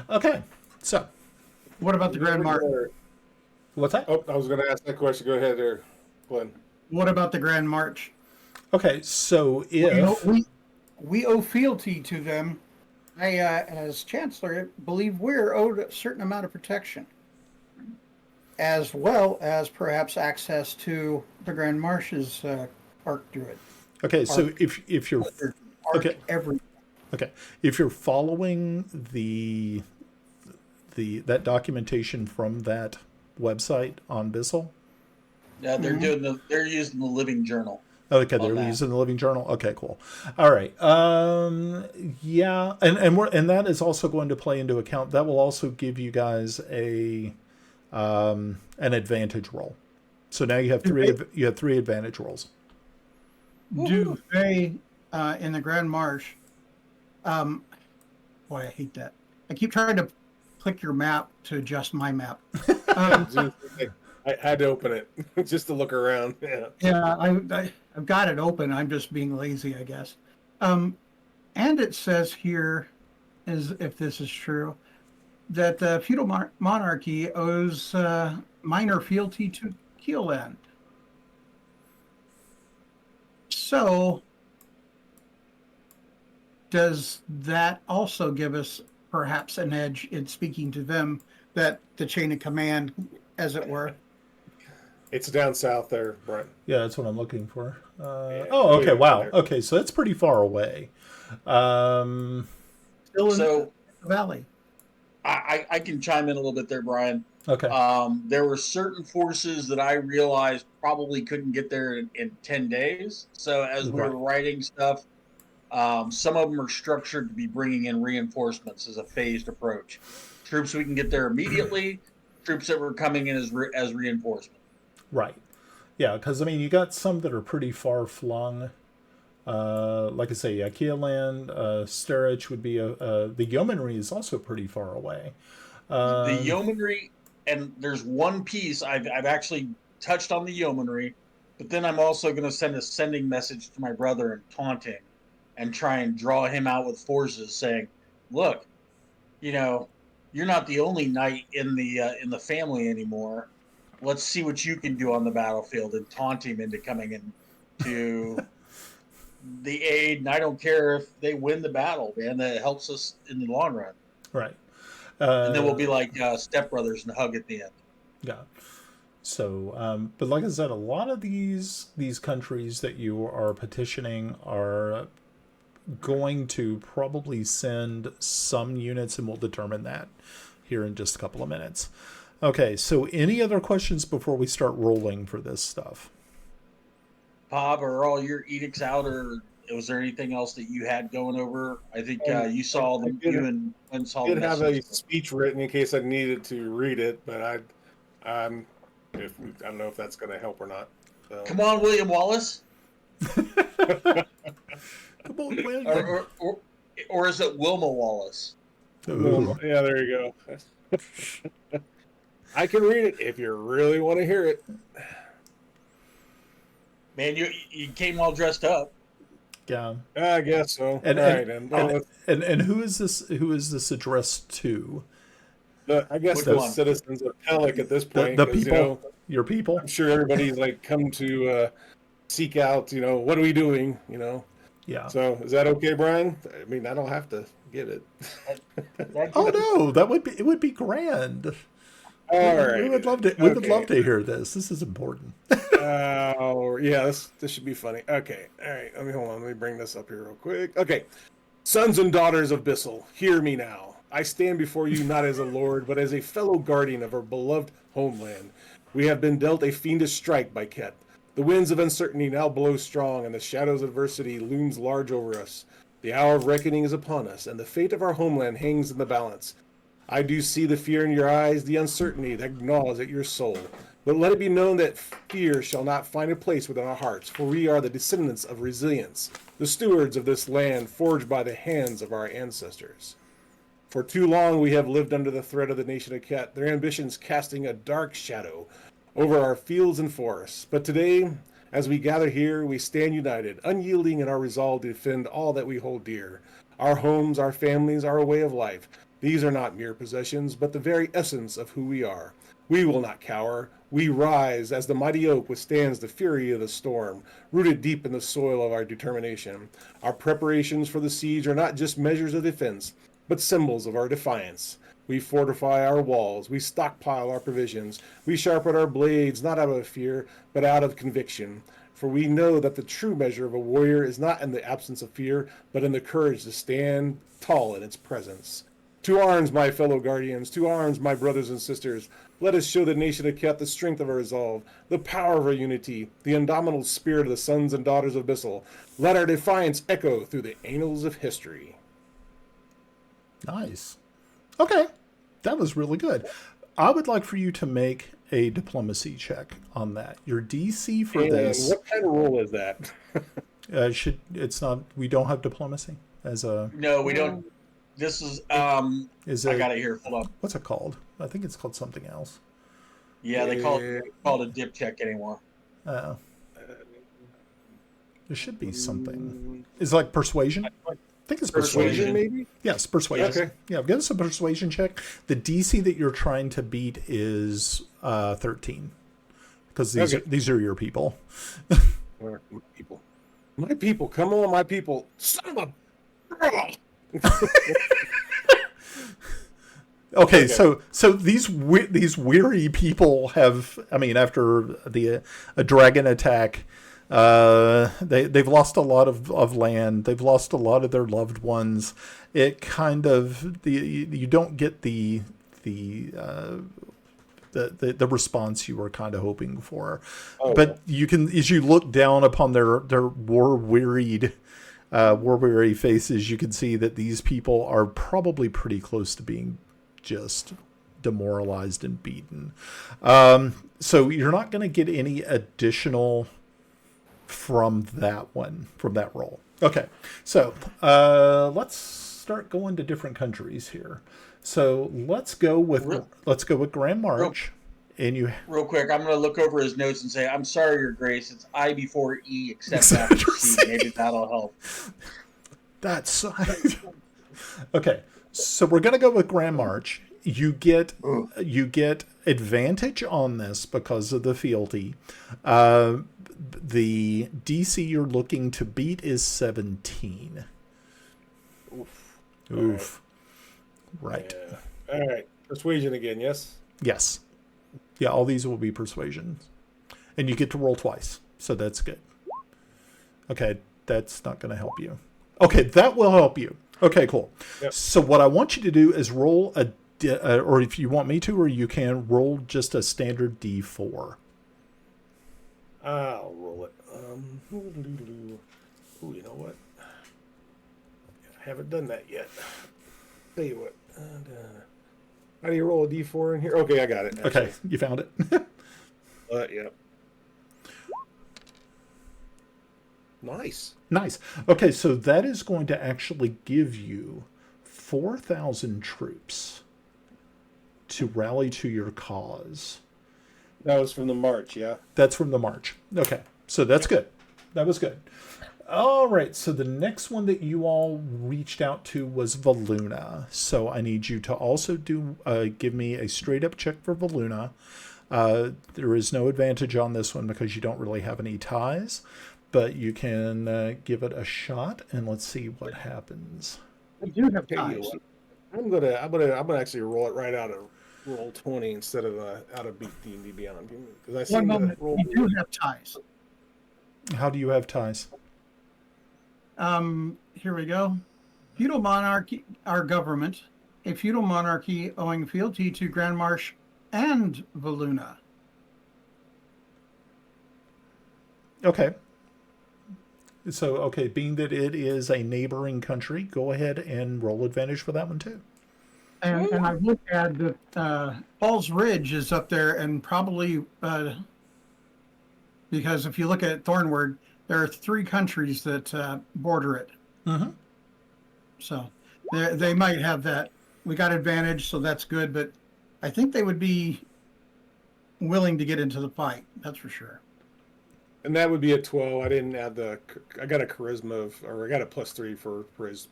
Okay, so. What about the Grand March? What's that? Oh, I was going to ask that question. Go ahead there, Glenn. What about the Grand March? Okay, so if we owe fealty to them, I, as Chancellor, believe we're owed a certain amount of protection, as well as perhaps access to the Grand March's Arc Druid. Okay, so if you're Okay. if you're following that documentation from that website on Bissel. Yeah, they're they're using the Living Journal. Okay, they're using the Living Journal. Okay, cool. All right. Yeah, and that is also going to play into account. That will also give you guys an advantage roll. So now you have three advantage rolls. Do they in the Grand March? Boy, I hate that. I keep trying to click your map to adjust my map. I had to open it just to look around. Yeah, I've got it open. I'm just being lazy, I guess. And it says here, as if this is true, that the feudal monarchy owes minor fealty to Keeland. So, does that also give us perhaps an edge in speaking to them, that the chain of command, as it were? It's down south there, Brent. Yeah, that's what I'm looking for. Yeah, okay, wow. there. Okay, so that's pretty far away. Still in the valley. I can chime in a little bit there, Brian. Okay. There were certain forces that I realized probably couldn't get there in 10 days. So as we were writing stuff, some of them are structured to be bringing in reinforcements as a phased approach. Troops we can get there immediately, troops that were coming in as reinforcement. Right. Yeah, because, I mean, you got some that are pretty far flung. Like I say, Keeland, Sterich would be the Yeomanry is also pretty far away. The Yeomanry, and there's one piece I've actually touched on the Yeomanry, but then I'm also going to send a sending message to my brother and taunt him and try and draw him out with forces, saying, "Look, you're not the only knight in the family anymore. Let's see what you can do on the battlefield," and taunt him into coming in to the aid. And I don't care if they win the battle, man. That helps us in the long run. Right. And then we'll be like stepbrothers and hug at the end. Yeah. So, but like I said, a lot of these countries that you are petitioning are going to probably send some units, and we'll determine that here in just a couple of minutes. Okay, so any other questions before we start rolling for this stuff? Bob, are all your edicts out, or was there anything else that you had going over? I think you saw them. You and Glenn saw the did have a message. speech written in case I needed to read it, but I don't know if that's going to help or not. So. Come on, William Wallace. Come on, William. Or is it Wilma Wallace? Ooh. Yeah, there you go. I can read it if you really want to hear it. Man, you came all dressed up. Yeah, I guess so. And who is this? Who is this addressed to? I guess the citizens of Pelic at this point. The people, your people. I'm sure everybody's like come to seek out. What are we doing? Yeah. So is that okay, Brian? I mean, I don't have to get it. Oh no, it would be grand. All right. We would love to. We would love to hear this. This is important. Yeah, this should be funny. Okay, all right. Hold on. Let me bring this up here real quick. Okay, sons and daughters of Bissel, hear me now. I stand before you not as a lord, but as a fellow guardian of our beloved homeland. We have been dealt a fiendish strike by Ket. The winds of uncertainty now blow strong, and the shadows of adversity looms large over us. The hour of reckoning is upon us, and the fate of our homeland hangs in the balance. I do see the fear in your eyes, the uncertainty that gnaws at your soul. But let it be known that fear shall not find a place within our hearts, for we are the descendants of resilience, the stewards of this land forged by the hands of our ancestors. For too long we have lived under the threat of the nation of Ket, their ambitions casting a dark shadow over our fields and forests. But today, as we gather here, we stand united, unyielding in our resolve to defend all that we hold dear. Our homes, our families, our way of life. These are not mere possessions, but the very essence of who we are. We will not cower. We rise as the mighty oak withstands the fury of the storm, rooted deep in the soil of our determination. Our preparations for the siege are not just measures of defense, but symbols of our defiance. We fortify our walls. We stockpile our provisions. We sharpen our blades, not out of fear, but out of conviction. For we know that the true measure of a warrior is not in the absence of fear, but in the courage to stand tall in its presence. To arms, my fellow guardians, to arms, my brothers and sisters. Let us show the nation of Ket the strength of our resolve, the power of our unity, the indomitable spirit of the sons and daughters of Bissel. Let our defiance echo through the annals of history. Nice. Okay, that was really good. I would like for you to make a diplomacy check on that. Your DC for this. What kind of role is that? It's not. We don't have diplomacy as a. No, we don't. This is. I got it here. Hold on. What's it called? I think it's called something else. Yeah, they call it a dip check anymore. There should be something. Is it like persuasion? I think it's persuasion. Maybe? Yes, persuasion. Okay. Yeah, give us a persuasion check. The DC that you're trying to beat is 13. Because these are your people. My people. Come on, my people. Son of a... Okay, so these weary people have, I mean, after a dragon attack, they've lost a lot of land. They've lost a lot of their loved ones. It kind of you don't get the response you were kind of hoping for. But you can, as you look down upon their war weary faces, you can see that these people are probably pretty close to being just demoralized and beaten. So you're not going to get any additional from that roll. Okay, so let's start going to different countries here. So let's go with Grand March. Real quick, I'm going to look over his notes and say, "I'm sorry, Your Grace. It's I before E, except after C. Maybe that'll help." That's okay. So we're going to go with Grand March. You get advantage on this because of the fealty. The DC you're looking to beat is 17. Oof. Right. Yeah. All right. Persuasion again, yes? Yes. Yeah, all these will be persuasion. And you get to roll twice, so that's good. Okay, that's not going to help you. Okay, that will help you. Okay, cool. Yep. So what I want you to do is roll or if you want me to, or you can roll just a standard D4. I'll roll it. Ooh, you know what? I haven't done that yet. Tell you what. How do you roll a D4 in here? Okay, I got it. Actually. Okay, you found it. Yeah. Nice. Nice. Okay, so that is going to actually give you 4,000 troops to rally to your cause. That was from the march, yeah. That's from the march. Okay, so that's good. That was good. All right, so the next one that you all reached out to was Valuna. So I need you to also give me a straight up check for Valuna. There is no advantage on this one because you don't really have any ties, but you can give it a shot and let's see what happens. We do have Tell you ties. what, I'm gonna actually roll it right out of roll 20 instead of out of D&D Beyond because I One seem to moment. roll. We do have ties. How do you have ties? Here we go. Feudal monarchy, our government, a feudal monarchy owing fealty to Grand Marsh and Valuna. Okay. So, okay, being that it is a neighboring country, go ahead and roll advantage for that one too. And I've looked at that Falls Ridge is up there, and probably because if you look at Thornwood, there are 3 countries that border it. Mm-hmm. So they might have that. We got advantage, so that's good. But I think they would be willing to get into the fight. That's for sure. And that would be a 12. I didn't add I got a charisma or I got a +3 for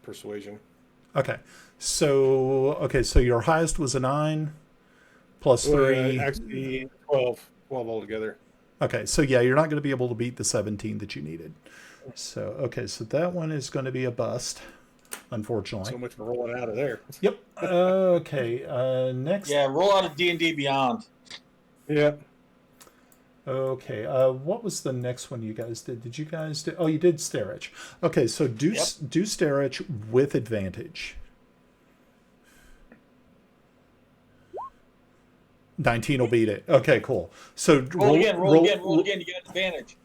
persuasion. Okay. So your highest was a 9 plus 3. Actually, 12 altogether. Okay, so yeah, you're not going to be able to beat the 17 that you needed. So, okay, so that one is going to be a bust, unfortunately. So much for rolling out of there. Yep. Okay, next. Yeah, roll out of D&D Beyond. Yep. Okay, what was the next one you guys did? Did you guys do? Oh, you did Starich. Okay, so do Starich with advantage. 19 will beat it. Okay, cool. So Roll again. You get advantage.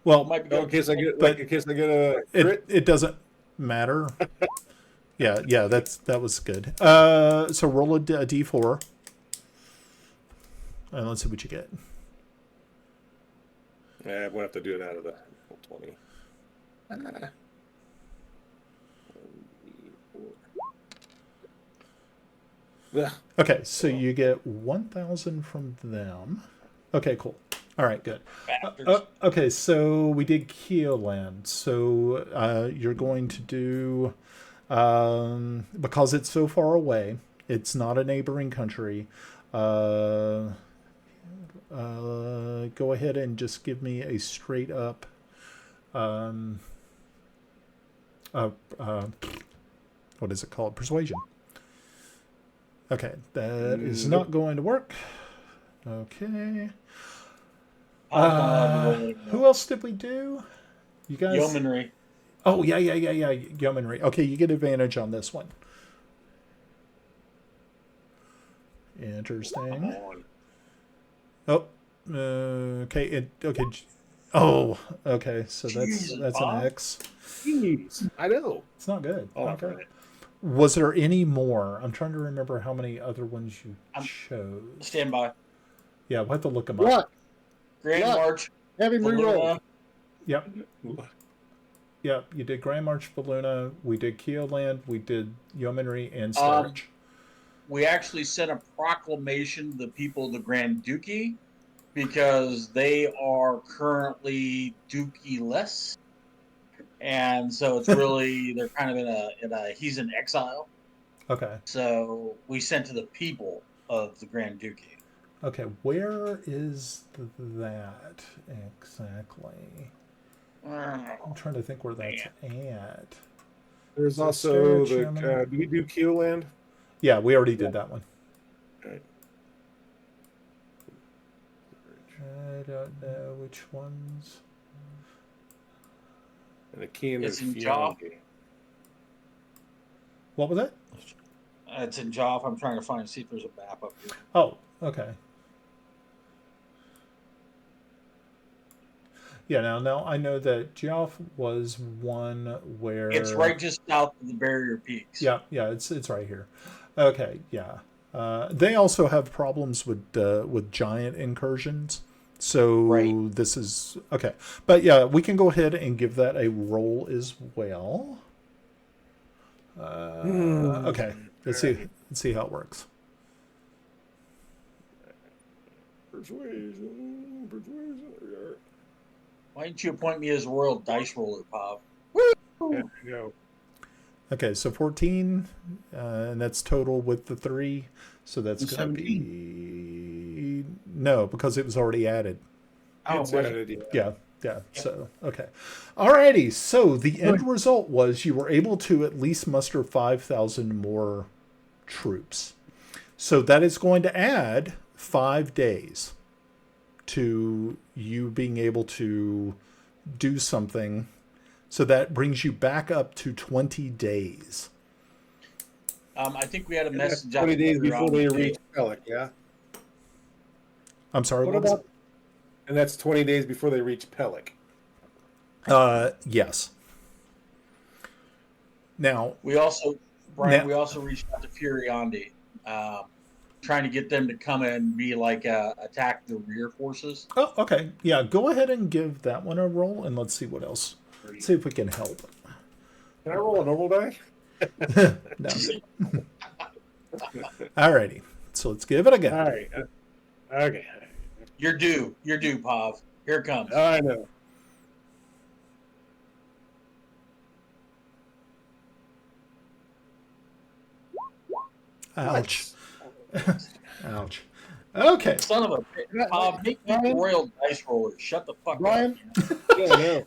Well, Might be good. In case I get a crit. it doesn't matter. yeah, that was good. So roll a d4, and let's see what you get. Yeah, I'm gonna have to do it out of the 20. Yeah. Okay, so you get 1,000 from them. Okay, cool. All right, good. Okay, so we did Keoland. So you're going to do, because it's so far away, it's not a neighboring country. Go ahead and just give me a straight up, what is it called? Persuasion. Okay, that is not going to work. Okay. Who else did we do? You guys. Yeomanry. Oh yeah. Yeomanry. Okay, you get advantage on this one. Interesting. Oh. Okay. Okay. Oh. Okay. So that's an X. Jeez, I know. It's not good. Oh, not good. Was there any more? I'm trying to remember how many other ones you chose. Stand by. Yeah, we'll have to look them What? up. Grand What? March. Have him reroll. Yep. Yep, you did Grand March Valuna, we did Keoland, we did Yeomanry and Starich. We actually sent a proclamation to the people of the Grand Duchy because they are currently Duchy-less. And so it's really, they're kind of in a he's in exile. Okay. So we sent to the people of the Grand Duchy. Okay, where is that exactly? I'm trying to think where that's at. There's So also Starich, the. Do we do Keoland? Yeah, we already did that one. Okay. I don't know which ones. And the key in It's is in Jaw. Fianchi. What was that? It's in Joff. I'm trying to find see if there's a map up here. Oh, okay. Yeah, now I know that Geoff was one where It's right just south of the Barrier Peaks. Yeah, it's right here. Okay, yeah. They also have problems with giant incursions. So Right. this is okay. But yeah, we can go ahead and give that a roll as well. Okay. Let's see how it works. Persuasion. There we are. Why didn't you appoint me as Royal Dice Roller, Pav? Yeah, go. Okay, so 14, and that's total with the 3. So that's going to 17. be... No, because it was already added. Oh, It's was added, it? Yeah. So, okay. Alrighty, so the end result was you were able to at least muster 5,000 more troops. So that is going to add 5 days to you being able to do something. So that brings you back up to 20 days. I think we had a And that's message out 20 days there before on they the reach Pellic, yeah? I'm sorry, What what was about... And that's 20 days before they reach Pellic. it? Yes. Now, We also, Brian, Now- we also reached out to Furiondi, trying to get them to come and be like attack the rear forces. oh, okay. Yeah, go ahead and give that one a roll, and let's see what else. See if we can help. Can I roll a normal die? No. Alrighty. So let's give it a go. All right. Okay. You're due, Pav. Here it comes. I know. Ouch. Ouch. Okay. Son of a bitch. Pav, make me Brian? Royal Dice Roller. Shut the fuck Brian, up. Yeah, I know.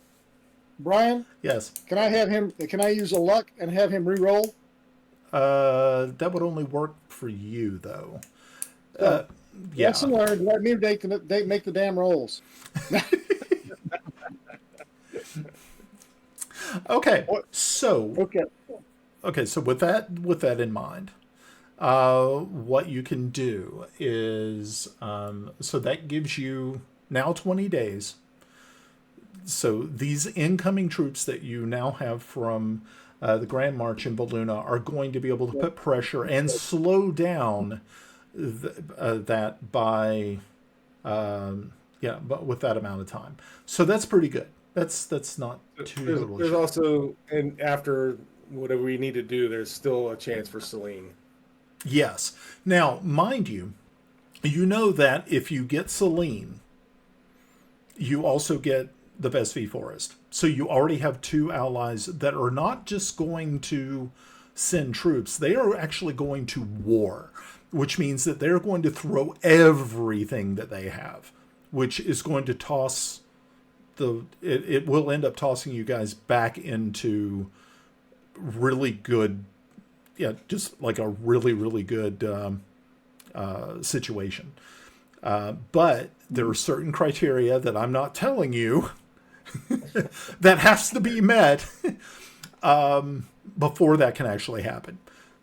Brian, Yes. can I have him? Can I use a luck and have him re-roll? That would only work for you, though. Yeah. Lesson learned. Let me make they make the damn rolls. Okay. So Okay. So with that in mind, what you can do is so that gives you now 20 days. So these incoming troops that you now have from the Grand March in Baluna are going to be able to put pressure and slow down that by but with that amount of time. So that's pretty good. That's not too There's also, and after whatever we need to do, there's still a chance for Celene. Yes. Now, mind you, you know that if you get Celene, you also get the Vesvi Forest. So you already have 2 allies that are not just going to send troops, they are actually going to war, which means that they're going to throw everything that they have, which is going to toss it will end up tossing you guys back into really good, just like a really, really good situation. But there are certain criteria that I'm not telling you that has to be met before that can actually happen.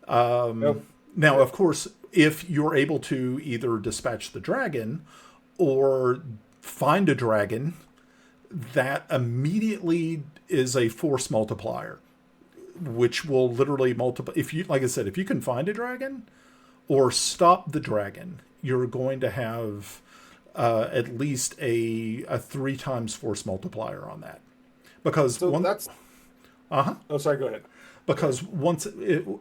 Now, of course, if you're able to either dispatch the dragon or find a dragon, that immediately is a force multiplier, which will literally multiply. If you, like I said, if you can find a dragon or stop the dragon, you're going to have at least a 3 times force multiplier on that. Because So that's... Oh, sorry, go ahead. because once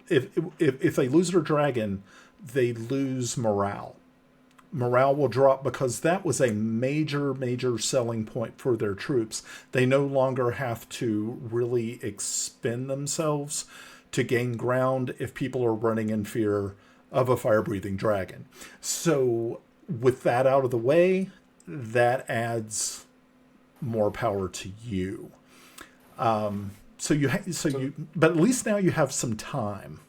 if they lose their dragon, they lose morale. Morale will drop because that was a major selling point for their troops. They no longer have to really expend themselves to gain ground if people are running in fear of a fire-breathing dragon. So with that out of the way, that adds more power to you. But at least now you have some time.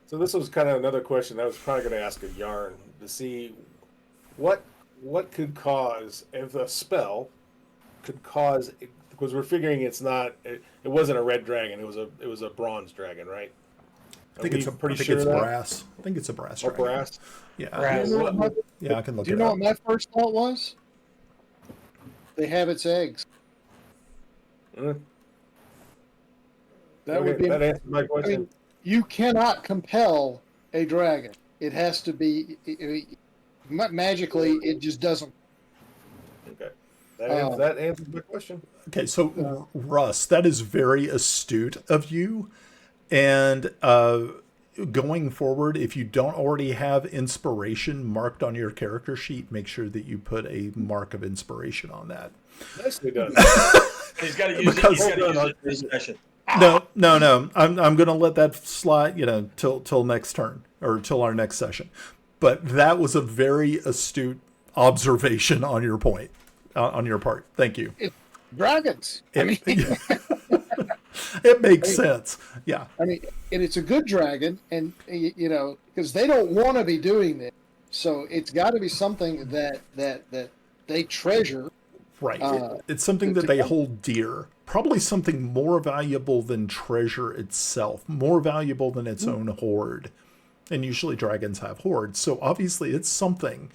So this was kind of another question I was probably going to ask a Yarn to see what could cause, if a spell could cause, because we're figuring it's not, it wasn't a red dragon, it was a bronze dragon, right? I think it's brass. I think it's a brass Or dragon. brass? Yeah. Brass. You know what my- Yeah, I can look Do you it know up. what my first thought was? They have its eggs. That would be. That answers my I question. mean, you cannot compel a dragon. It has to be magically. It just doesn't. Okay. That answers my question. Okay, so Russ, that is very astute of you. And going forward, if you don't already have inspiration marked on your character sheet, make sure that you put a mark of inspiration on that. Nicely done. He's got to use it. He's got to use it this session. No. I'm going to let that slide, till next turn or till our next session. But that was a very astute observation on your point, on your part. Thank you. Dragons. It makes sense. Yeah. I mean, and it's a good dragon, and because they don't want to be doing this, so it's got to be something that they treasure. Right. It's something that they hold dear. Probably something more valuable than treasure itself, more valuable than its own hoard. And usually dragons have hoards, so obviously it's something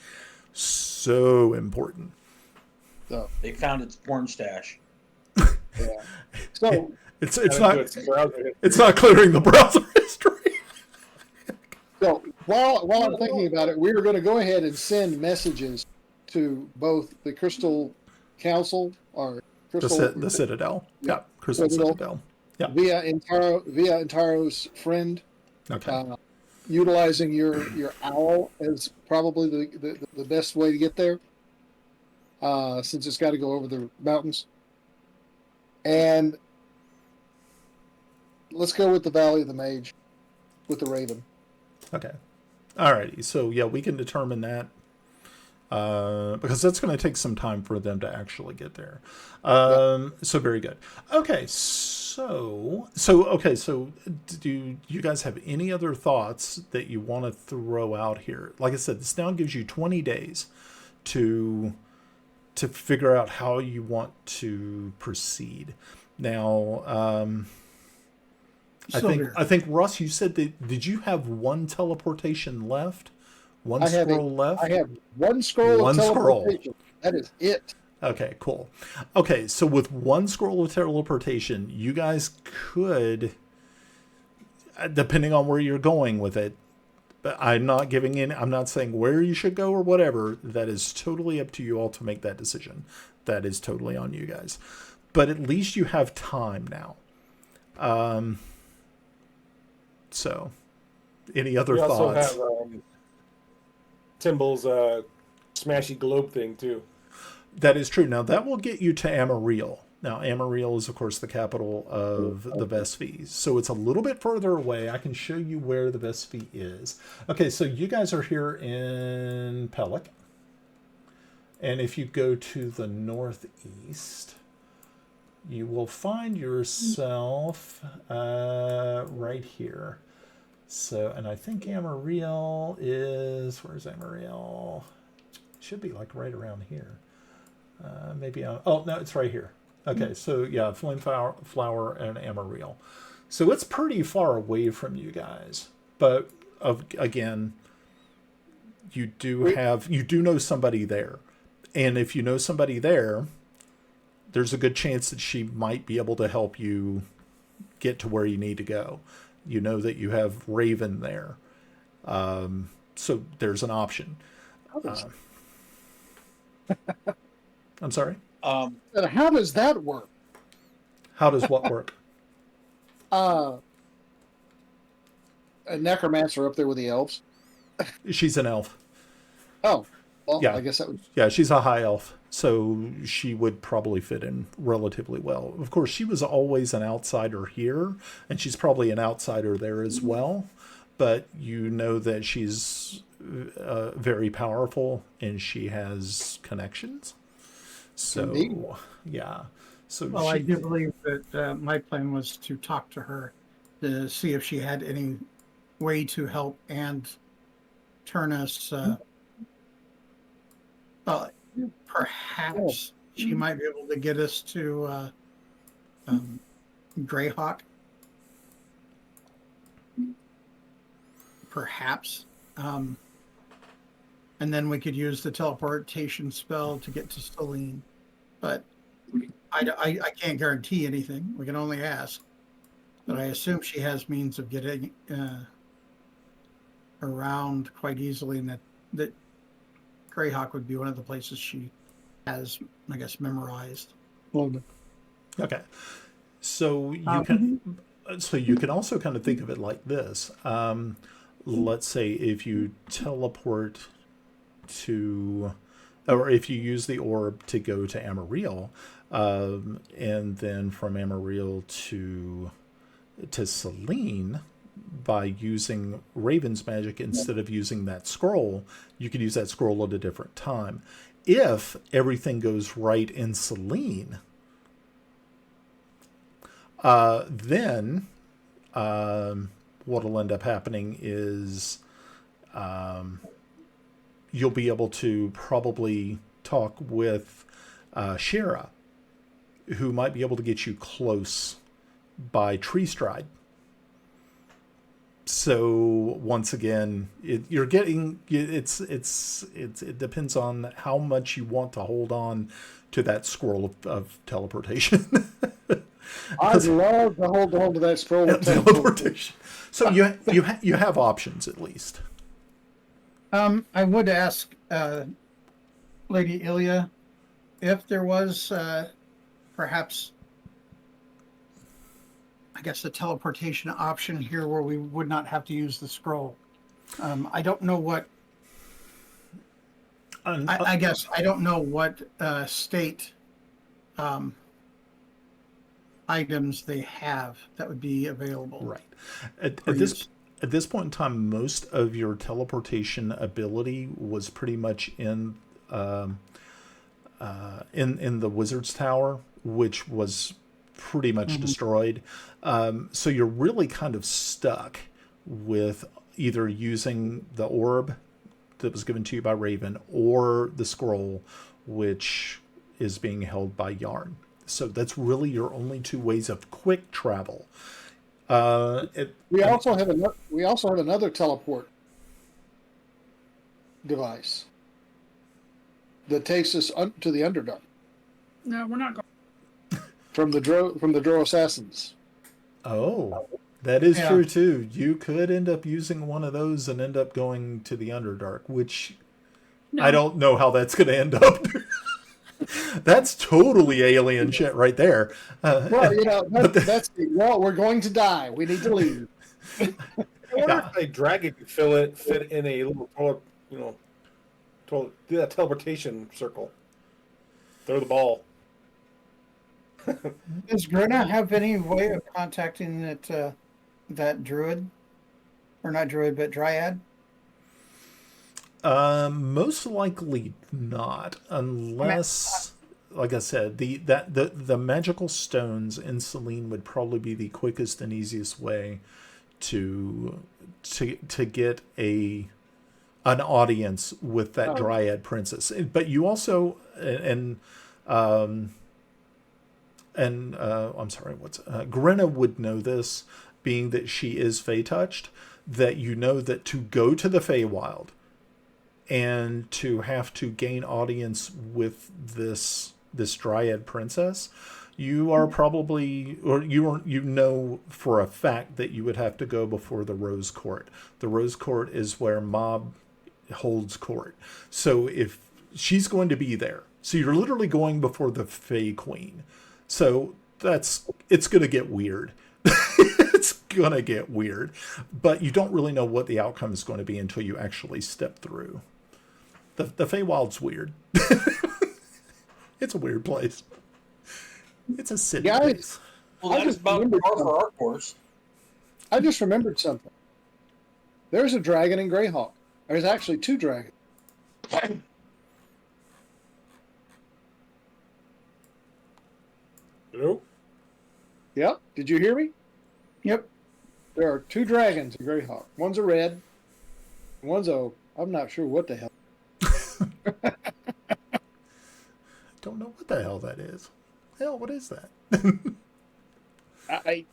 so important. So They found its porn stash. yeah. So it's not clearing the browser history. So while I'm thinking about it, we were going to go ahead and send messages to both the Crystal Council or Crystal The Citadel. Yeah, Crystal Citadel. Yeah. via Intaro's friend, Okay. utilizing your owl as probably the best way to get there, since it's got to go over the mountains. And let's go with the Valley of the Mage, with the Raven. Okay. Alrighty. So yeah, we can determine that. Because that's going to take some time for them to actually get there. So very good. Okay, so do you guys have any other thoughts that you want to throw out here? Like I said, this now gives you 20 days to figure out how you want to proceed. Now, I think Russ, you said that did you have one teleportation left? One scroll left? I have one scroll of teleportation. That is it. Okay, cool. Okay, so with one scroll of teleportation, you guys could, depending on where you're going with it, but I'm not saying where you should go or whatever. That is totally up to you all to make that decision. That is totally on you guys. But at least you have time now. So, any other thoughts? We also have Timble's smashy globe thing too. That is true. Now that will get you to Amarillo. Now Amarillo is of course the capital of the Vespi, so it's a little bit further away. I can show you where the Vespi is. Okay, so you guys are here in Pelic, and if you go to the northeast, you will find yourself right here. So, and I think Amarillo is, where's Amarillo? Should be like right around here. Maybe on, oh no, it's right here. Okay, so yeah, Flame Flower and Amarillo. So it's pretty far away from you guys. But again, you do know somebody there. And if you know somebody there, there's a good chance that she might be able to help you get to where you need to go. You know that you have Raven there. So there's an option. I'm sorry? How does that work? How does what work? A necromancer up there with the elves. She's an elf. Oh, well, Yeah. I guess that would. Yeah, she's a high elf, so she would probably fit in relatively well. Of course, she was always an outsider here, and she's probably an outsider there as well. But you know that she's very powerful, and she has connections. So, Indeed. yeah. So Well, I do believe that my plan was to talk to her to see if she had any way to help and turn us. Well, perhaps she might be able to get us to Greyhawk. perhaps. And then we could use the teleportation spell to get to Celene. But I can't guarantee anything. We can only ask. But I assume she has means of getting around quite easily, and that Greyhawk would be one of the places she has, I guess, memorized. Okay. So you can also kind of think of it like this. Let's say if you teleport to, or if you use the orb to go to Amarillo, and then from Amarillo to Celene, by using Raven's magic instead of using that scroll, you could use that scroll at a different time. If everything goes right in Celene, then what'll end up happening is you'll be able to probably talk with Shara, who might be able to get you close by tree stride. So once again, it depends on how much you want to hold on to that scroll of teleportation. I'd love to hold on to that scroll of teleportation. So you have options at least. I would ask Lady Ilya if there was perhaps, I guess, a teleportation option here where we would not have to use the scroll. I don't know what. I guess I don't know what state items they have that would be available. Right. At this point in time, most of your teleportation ability was pretty much in the Wizard's Tower, which was pretty much destroyed. So you're really kind of stuck with either using the orb that was given to you by Raven or the scroll, which is being held by Yarn. So that's really your only two ways of quick travel. We also have another teleport device that takes us to the Underdark. No, we're not going. From the Drow assassins. Oh, that is true too. You could end up using one of those and end up going to the Underdark, which I don't know how that's going to end up. That's totally alien shit right there. Well, that's we're going to die. We need to leave. I wonder if a dragon could fit in a little, do that teleportation circle. Throw the ball. Does Grena have any way of contacting that druid, or not druid, but dryad? Most likely not, unless, like I said, the magical stones in Celene would probably be the quickest and easiest way to get an audience with that dryad princess. But you also I'm sorry, Grena would know this, being that she is Fey touched, that you know that to go to the Feywild and to have to gain audience with this dryad princess, you are probably, or you know for a fact that you would have to go before the Rose Court. The Rose Court is where Mob holds court. So if she's going to be there, so you're literally going before the Fey Queen. So it's going to get weird. It's going to get weird. But you don't really know what the outcome is going to be until you actually step through. The Feywild's weird. It's a weird place. It's a city place. Well, that is about par for our course. I just remembered something. There's a dragon in Greyhawk. There's actually two dragons. Hello? Yep. Did you hear me? Yep. There are two dragons in Greyhawk. One's a red. One's I'm not sure what the hell. Don't know what the hell that is. Hell, what is that? I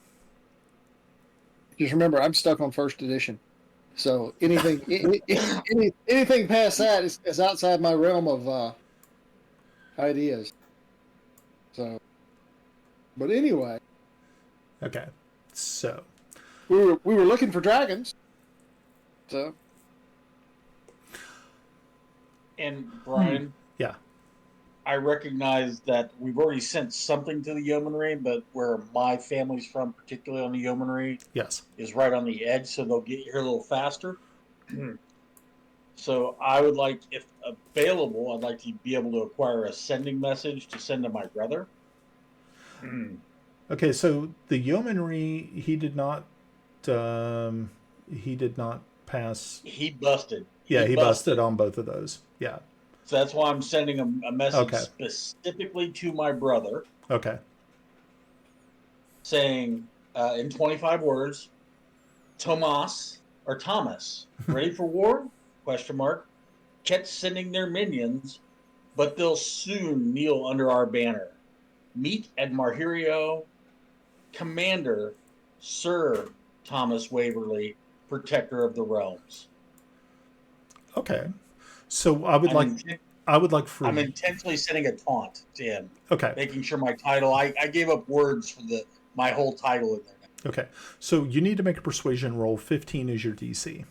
just remember I'm stuck on first edition. So anything past that is outside my realm of ideas. So, but anyway, Okay. So, we were looking for dragons. So And Brian, yeah. I recognize that we've already sent something to the yeomanry, but where my family's from, particularly on the yeomanry, Yes. is right on the edge, so they'll get here a little faster. So I would like, if available, I'd like to be able to acquire a sending message to send to my brother. Okay, so the yeomanry, he did not pass. He busted. Yeah, He he busted busted. on both of those. Yeah. So that's why I'm sending a message Okay. specifically to my brother Okay. saying, in 25 words, Thomas, ready for war? Question mark. Kept sending their minions, but they'll soon kneel under our banner. Meet at Marhirio, Commander Sir Thomas Waverly, Protector of the Realms. Okay. So I would like for I'm intentionally sending a taunt to him, okay. making sure my title. I gave up words for my whole title in there. Okay. So you need to make a persuasion roll. 15 is your DC.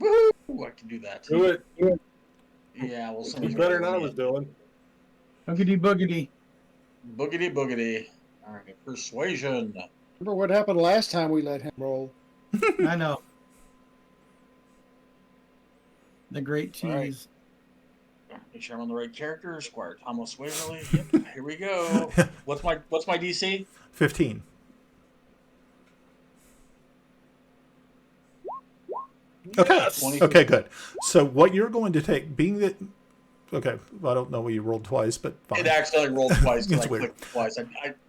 Woohoo! I can do that. Do it. Yeah, well, It's somebody's better than gonna I roll was me doing. Boogity boogity. a boogity boogity. All right, persuasion. remember what happened last time we let him roll? I know. The great All right. tease. Make sure I'm on the right character. Squire Thomas Waverly. Yep. Here we go. What's my DC? 15. Okay. Yes. 20. Okay, good. So what you're going to take, being that, okay, I don't know what you rolled twice, but fine. It accidentally rolled twice because It's I weird. clicked twice.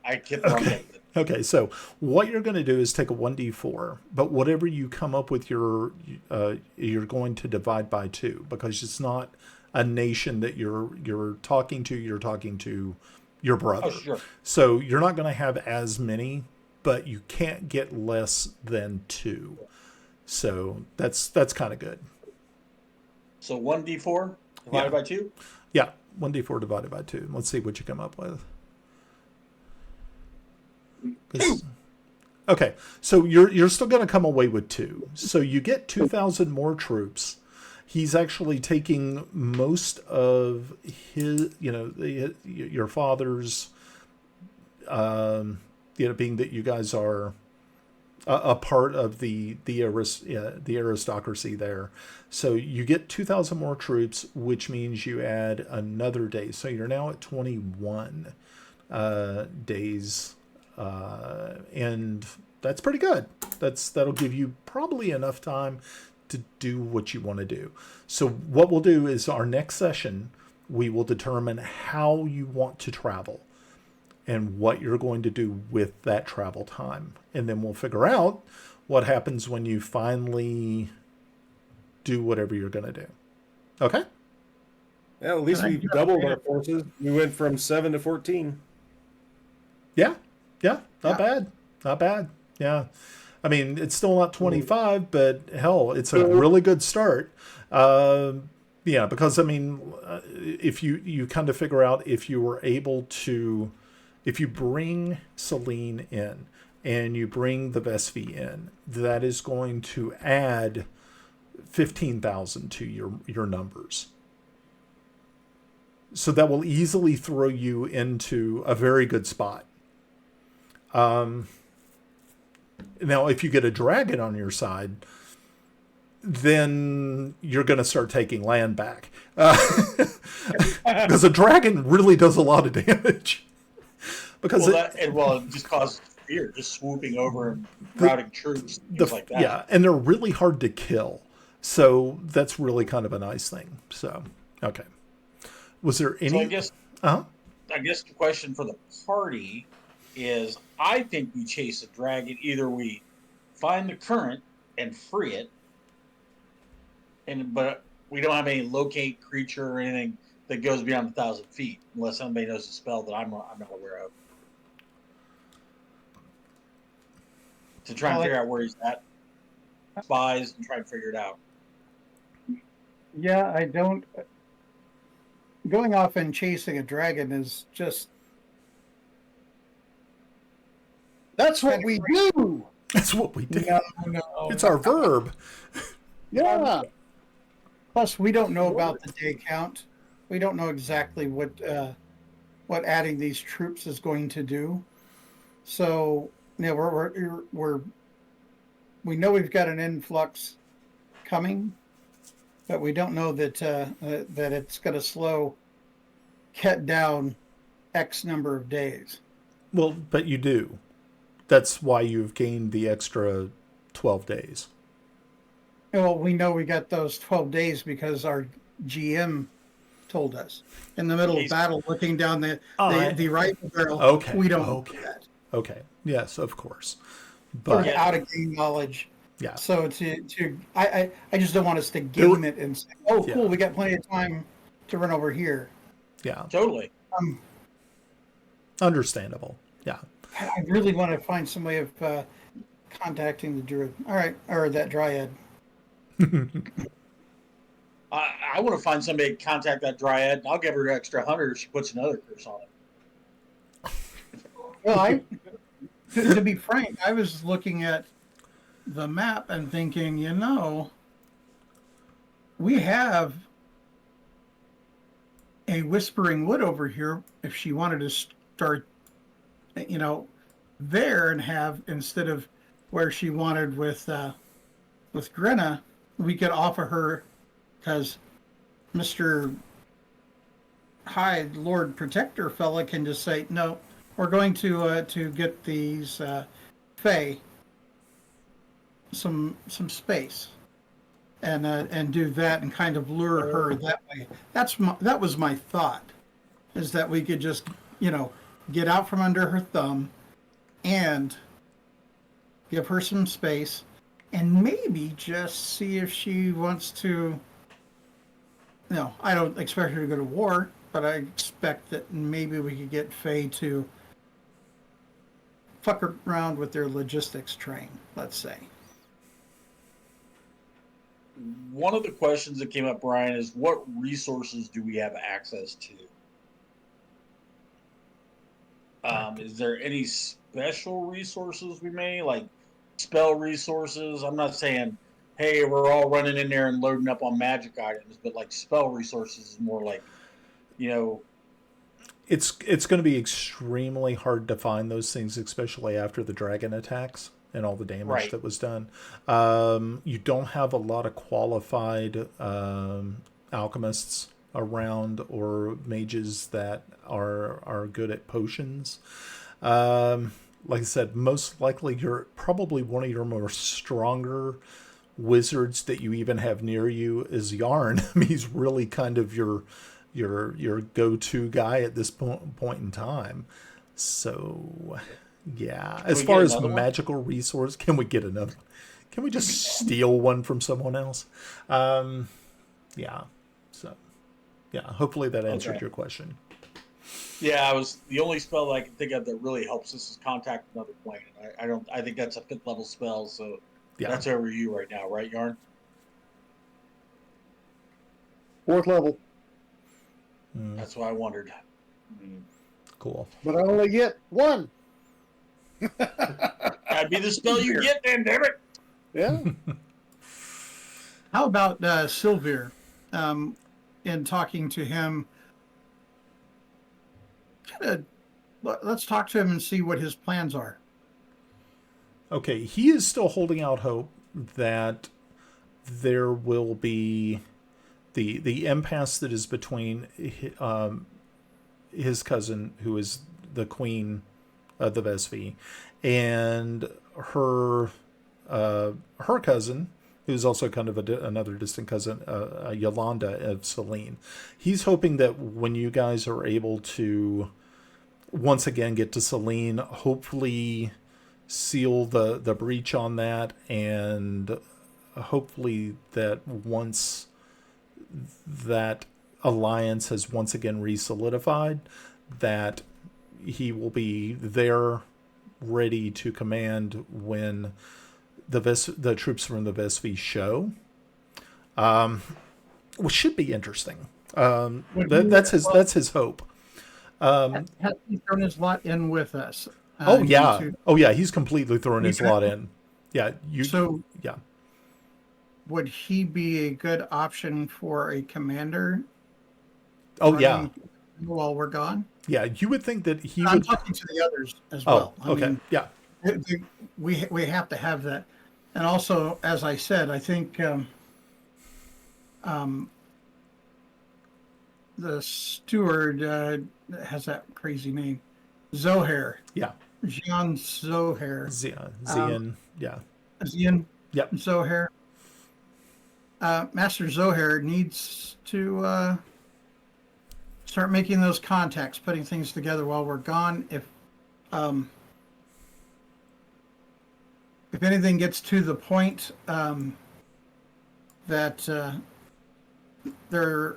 I kept the wrong Okay. button. Okay, so what you're going to do is take a 1d4, but whatever you come up with, you're going to divide by 2 because it's not a nation that you're talking to. You're talking to your brother. Oh, sure. So you're not going to have as many, but you can't get less than 2. So that's kind of good. So 1d4 divided by 2? Yeah, 1d4 divided by 2. Let's see what you come up with. Okay, so you're still going to come away with 2. So you get 2,000 more troops. He's actually taking most of his, your father's, being that you guys are a part of the aristocracy there. So you get 2,000 more troops, which means you add another day. So you're now at 21 days. And that's pretty good. That'll give you probably enough time to do what you want to do. So what we'll do is our next session, we will determine how you want to travel and what you're going to do with that travel time. And then we'll figure out what happens when you finally do whatever you're going to do. Okay? Yeah, at least we doubled our forces. We went from 7 to 14. Yeah. Not bad. Yeah. I mean, it's still not 25, but hell, it's a really good start. Yeah, because I mean, if you kind of figure out if you were able to, if you bring Celene in and you bring the Vespi in, that is going to add 15,000 to your numbers. So that will easily throw you into a very good spot. Now, if you get a dragon on your side, then you're going to start taking land back. Because a dragon really does a lot of damage. Because it just causes fear, just swooping over and routing troops, things like that. Yeah, and they're really hard to kill. So that's really kind of a nice thing. So, okay. Was there any... So I guess the question for the party is, I think we chase a dragon. Either we find the current and free it, but we don't have any locate creature or anything that goes beyond 1,000 feet, unless somebody knows a spell that I'm not aware of. To try and figure out where he's at. spies and try and figure it out. Yeah, I don't. Going off and chasing a dragon is just. That's what we do. That's what we do. No. It's our verb. Yeah. Plus, we don't know about the day count. We don't know exactly what adding these troops is going to do. So, we know we've got an influx coming, but we don't know that that it's going to slow Ket down X number of days. Well, but you do. That's why you've gained the extra 12 days. Well, we know we got those 12 days because our GM told us in the middle of battle, looking down the rifle barrel. Okay. We don't do that. Okay. Yes, of course. But But out of game knowledge. yeah. So I just don't want us to game it and say, oh, cool, we got plenty of time to run over here. Yeah. Totally. Understandable. Yeah. I really want to find some way of contacting the druid. All right, or that dryad. I want to find somebody to contact that dryad, and I'll give her an extra 100 if she puts another curse on it. Well, to be frank, I was looking at the map and thinking, we have a Whispering Wood over here. If she wanted to start, there and have, instead of where she wanted with Grenna, we could offer her, because Mr. High Lord Protector fella can just say, no, we're going to get these Fae some space, and do that and kind of lure her that way. That was my thought, is that we could just get out from under her thumb and give her some space, and maybe just see if she wants to. No, I don't expect her to go to war, but I expect that maybe we could get Faye to fuck around with their logistics train, let's say. One of the questions that came up, Brian, is what resources do we have access to? Is there any special resources we may, like spell resources? I'm not saying, hey, we're all running in there and loading up on magic items, but like spell resources is more like, It's going to be extremely hard to find those things, especially after the dragon attacks and all the damage that was done. You don't have a lot of qualified alchemists around, or mages that are good at potions. Like I said, most likely you're probably one of your more stronger wizards that you even have near you is Yarn. I mean, he's really kind of your go-to guy at this point in time. So yeah, as far as magical resource, can we get another? Can we just steal one from someone else? Yeah. So yeah, hopefully that answered your question. Yeah, the only spell I can think of that really helps us is contact another plane. I think that's a 5th level spell, so that's over you right now, right, Yarn? 4th level. That's what I wondered. Cool. But I only get 1. That'd be the spell you get then, damn it. Yeah. How about Sylvir? In talking to him, let's talk to him and see what his plans are. Okay, he is still holding out hope that there will be the impasse that is between his cousin, who is the queen of the Vesvi, and her cousin, who's also kind of another distant cousin, Yolanda of Celene. He's hoping that when you guys are able to once again get to Celene, hopefully seal the breach on that, and hopefully that once that alliance has once again re-solidified, that he will be there ready to command when the troops from the Vesvi show, which should be interesting. That's his hope. Has he thrown his lot in with us? Oh yeah, into- he's completely throwing his lot in. Yeah, So yeah. would he be a good option for a commander? Oh yeah, running while we're gone? yeah. You would think that he I'm would. talking to the others as Oh, well. I okay, mean, yeah. we have to have that. And also, as I said, I think the steward has that crazy name, Zohair. Yeah. Jean Zohair. Zian, yeah. Zian Yep. Zohair. Master Zohair needs to start making those contacts, putting things together while we're gone. If anything gets to the point that there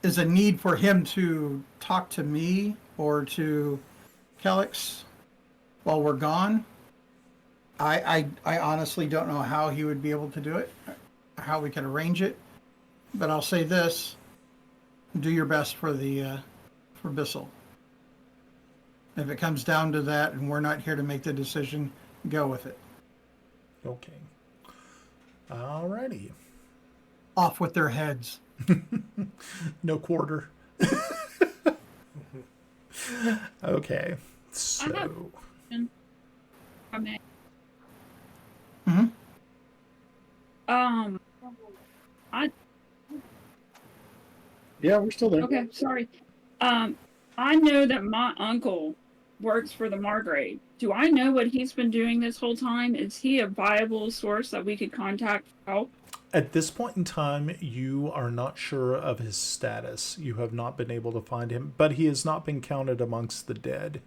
is a need for him to talk to me or to Kelix while we're gone, I honestly don't know how he would be able to do it, how we could arrange it. But I'll say this: do your best for for Bissel. If it comes down to that, and we're not here to make the decision, go with it. Okay. Alrighty. Off with their heads. No quarter. Okay. So. Okay. Hmm. Yeah, we're still there. Okay, sorry. I know that my uncle works for the Margrave. Do I know what he's been doing this whole time? Is he a viable source that we could contact for help? At this point in time, you are not sure of his status. You have not been able to find him, but he has not been counted amongst the dead.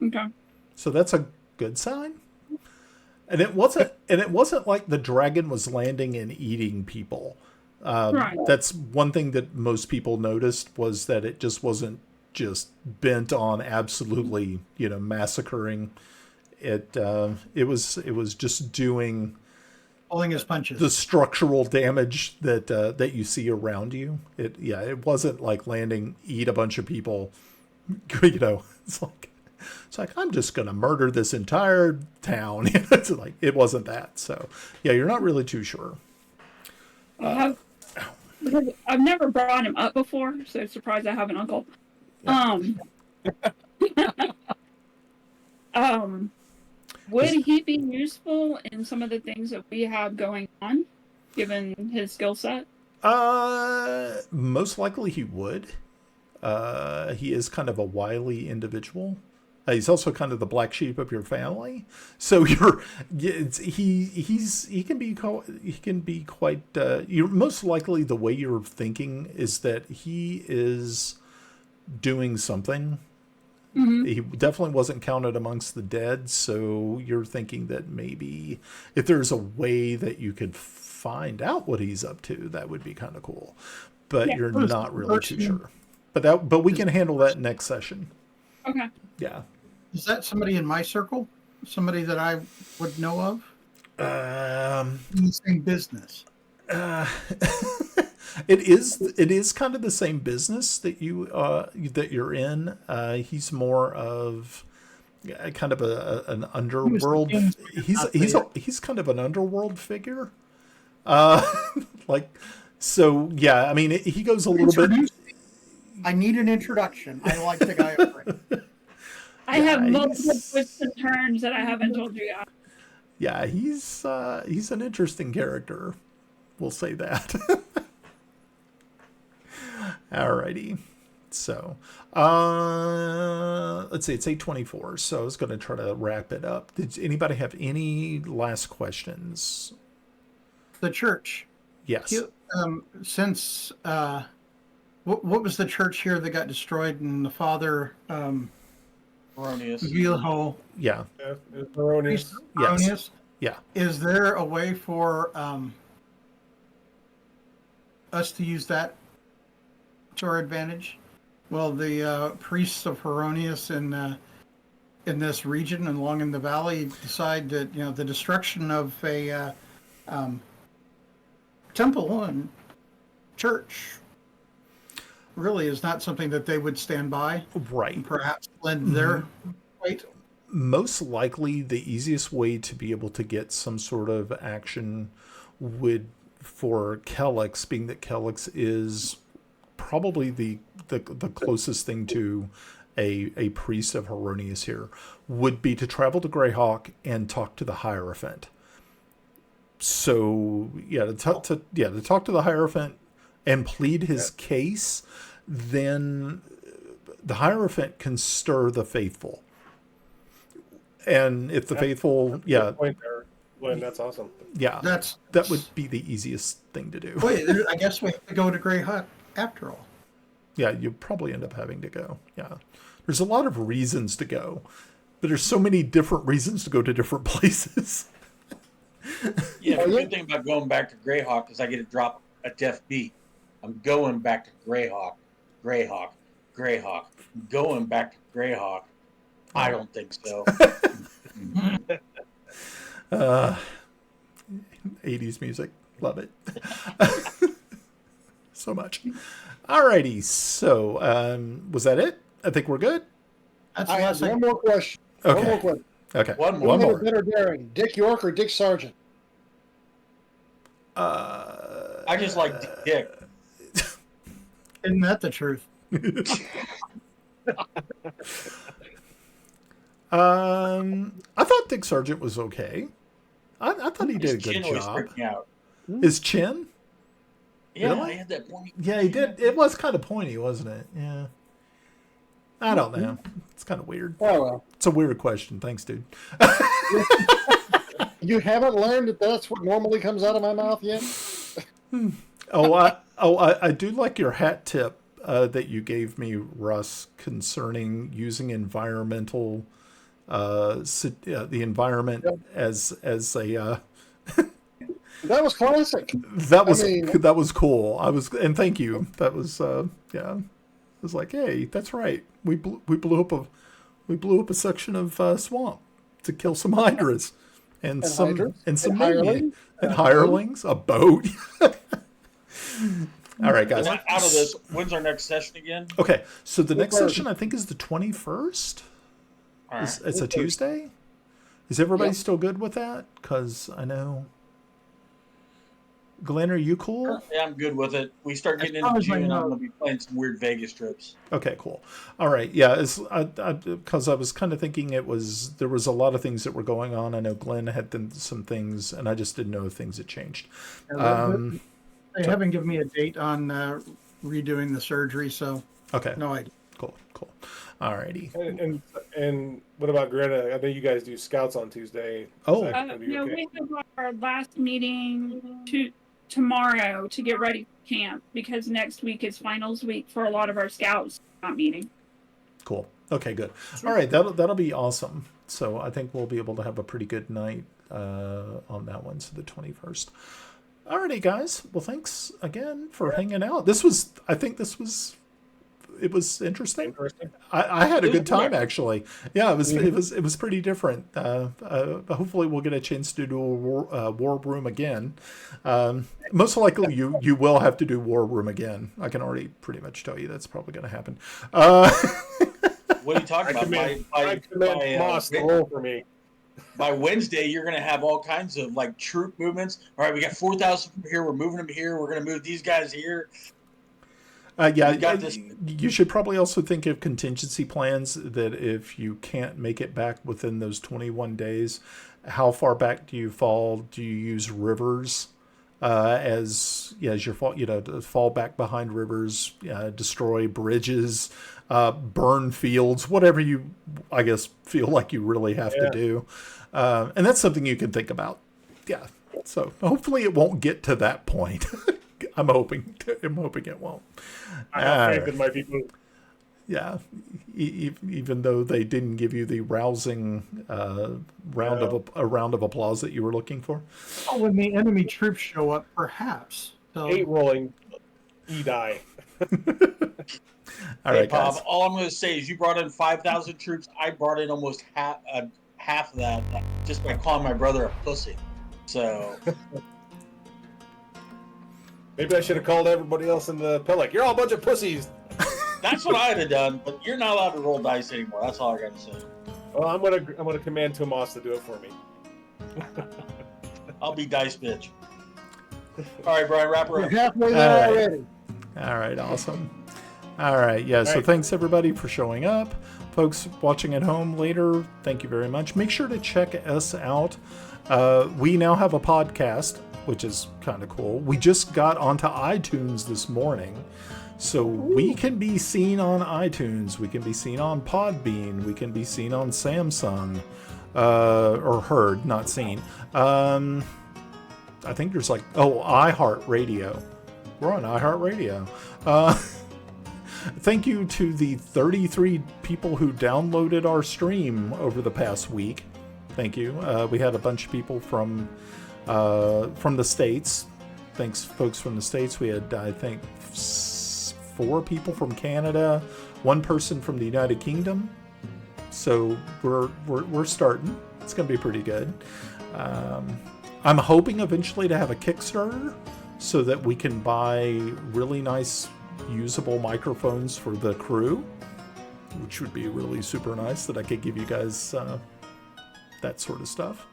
Okay. So that's a good sign. And it wasn't like the dragon was landing and eating people. Right. That's one thing that most people noticed, was that it just wasn't just bent on absolutely, massacring. It was just doing Pulling his punches. the structural damage that you see around you. It wasn't like landing, eat a bunch of people. It's like I'm just gonna murder this entire town. It's like, it wasn't that. So yeah, you're not really too sure. Because I've never brought him up before, so surprised I have an uncle. Would he be useful in some of the things that we have going on, given his skill set? Most likely he would. He is kind of a wily individual. He's also kind of the black sheep of your family, so he can be quite. You're most likely, the way you're thinking is that he is doing something. Mm-hmm. He definitely wasn't counted amongst the dead, so you're thinking that maybe if there's a way that you could find out what he's up to, that would be kind of cool. But Yeah. you're not really too sure. But we can handle that next session. Okay. Yeah. Is that somebody in my circle? Somebody that I would know of? In the same business. It is kind of the same business that you're in. He's more of kind of an underworld. He's kind of an underworld figure. So yeah, I mean, he goes a little bit. I need an introduction. I like the guy over it. I have multiple twists and turns that I haven't told you yet. Yeah, he's an interesting character. We'll say that. Alrighty. So, let's see. It's 8:24. So I was going to try to wrap it up. Did anybody have any last questions? The church. Yes. Since what was the church here that got destroyed, and the father Erroneous. Vilho Yeah. Erroneous. Erroneous? Yeah. Is there a way for us to use that to our advantage? Well, the priests of Heronius and in this region and along in the valley decide that the destruction of a temple and church really is not something that they would stand by, Right. and perhaps lend their weight. Most likely the easiest way to be able to get some sort of action would, for Kellex, being that Kellex is probably the closest thing to a priest of Heronius here, would be to travel to Greyhawk and talk to the Hierophant. So to talk to the Hierophant and plead his case, then the Hierophant can stir the faithful. And if the faithful, point there, Glenn, that's awesome. Yeah, that would be the easiest thing to do. Wait, I guess we have to go to Greyhawk after all. Yeah, you probably end up having to go. Yeah, there's a lot of reasons to go, but there's so many different reasons to go to different places. Yeah, the good thing about going back to Greyhawk is I get to drop a deaf beat. I'm going back to Greyhawk, Greyhawk, Greyhawk. I'm going back to Greyhawk. I don't think so. 80s music. Love it. So much. Alrighty. So, was that it? I think we're good. I have one more question. Okay. One more question. Okay. One One Who more. had a better daring, Dick York or Dick Sargent? I just like Dick. Isn't that the truth? I thought Dick Sargent was okay. I thought he did a His good chin always job. freaked me out. His chin? Yeah, Really? I had that pointy. Yeah, he did. It was kind of pointy, wasn't it? Yeah. I don't know. It's kind of weird. Oh, well. It's a weird question. Thanks, dude. You haven't learned that that's what normally comes out of my mouth yet? I do like your hat tip that you gave me, Russ, concerning using environmental, the environment as a. That was classic. That was cool. And thank you. That was yeah. I was like, hey, that's right. We blew up a section of swamp to kill some hydras and some hirelings. and hirelings, a boat. All right, guys. Out of this, when's our next session again? Okay, so the next session I think is the 21st. All right. It's a Tuesday. Is everybody still good with that? Because I know. Glenn, are you cool? Yeah, I'm good with it. We start getting into June, I'm going to be playing some weird Vegas trips. Okay, cool. All right, yeah. Because I was kind of thinking there was a lot of things that were going on. I know Glenn had some things, and I just didn't know if things had changed. They haven't given me a date on redoing the surgery, so Okay. no idea. Cool. All righty. And what about Greta? I know you guys do scouts on Tuesday. Oh. Is that gonna be No, okay? we have our last meeting tomorrow to get ready for camp because next week is finals week for a lot of our scouts not meeting. Cool. Okay, good. All right, that'll be awesome. So I think we'll be able to have a pretty good night on that one. So the 21st. Alrighty, guys. Well, thanks again for hanging out. It was interesting. I had a good time actually. Yeah, it was pretty different. Hopefully, we'll get a chance to do a war room again. Most likely, you will have to do war room again. I can already pretty much tell you that's probably going to happen. What are you talking about? I commend Moss to roll for me. By Wednesday, you're going to have all kinds of like troop movements. All right, we got 4,000 from here. We're moving them here. We're going to move these guys here. You should probably also think of contingency plans that if you can't make it back within those 21 days, how far back do you fall? Do you use rivers as your fall? To fall back behind rivers, destroy bridges, burn fields, whatever you, I guess, feel like you really have to do. And that's something you can think about. Yeah. So hopefully it won't get to that point. I'm hoping it won't. I have faith in my people. Yeah, even though they didn't give you the rousing round of applause that you were looking for. Oh, when the enemy troops show up, perhaps. So, 8 rolling, die. All Hey, right, Bob, guys. all I'm going to say is you brought in 5,000 troops. I brought in almost half of that just by calling my brother a pussy. So, Maybe I should have called everybody else in the Pellic. You're all a bunch of pussies. that's what I'd have done, but you're not allowed to roll dice anymore. That's all I got to say. Well, I'm gonna command Tomas to do it for me. I'll be dice bitch. All right, Brian, wrap her We're up. halfway there All right. already. All right, awesome. All right, yeah, so right. thanks everybody for showing up. Folks watching at home later, thank you very much. Make sure to check us out. We now have a podcast, which is kind of cool. We just got onto iTunes this morning. So we can be seen on iTunes. We can be seen on Podbean. We can be seen on Samsung. Or heard, not seen. I think there's iHeartRadio. We're on iHeartRadio. Thank you to the 33 people who downloaded our stream over the past week. Thank you. We had a bunch of people from the States. Thanks, folks from the States. We had, I think, 4 people from Canada, 1 person from the United Kingdom. So we're starting. It's going to be pretty good. I'm hoping eventually to have a Kickstarter so that we can buy really nice usable microphones for the crew, which would be really super nice, that I could give you guys that sort of stuff.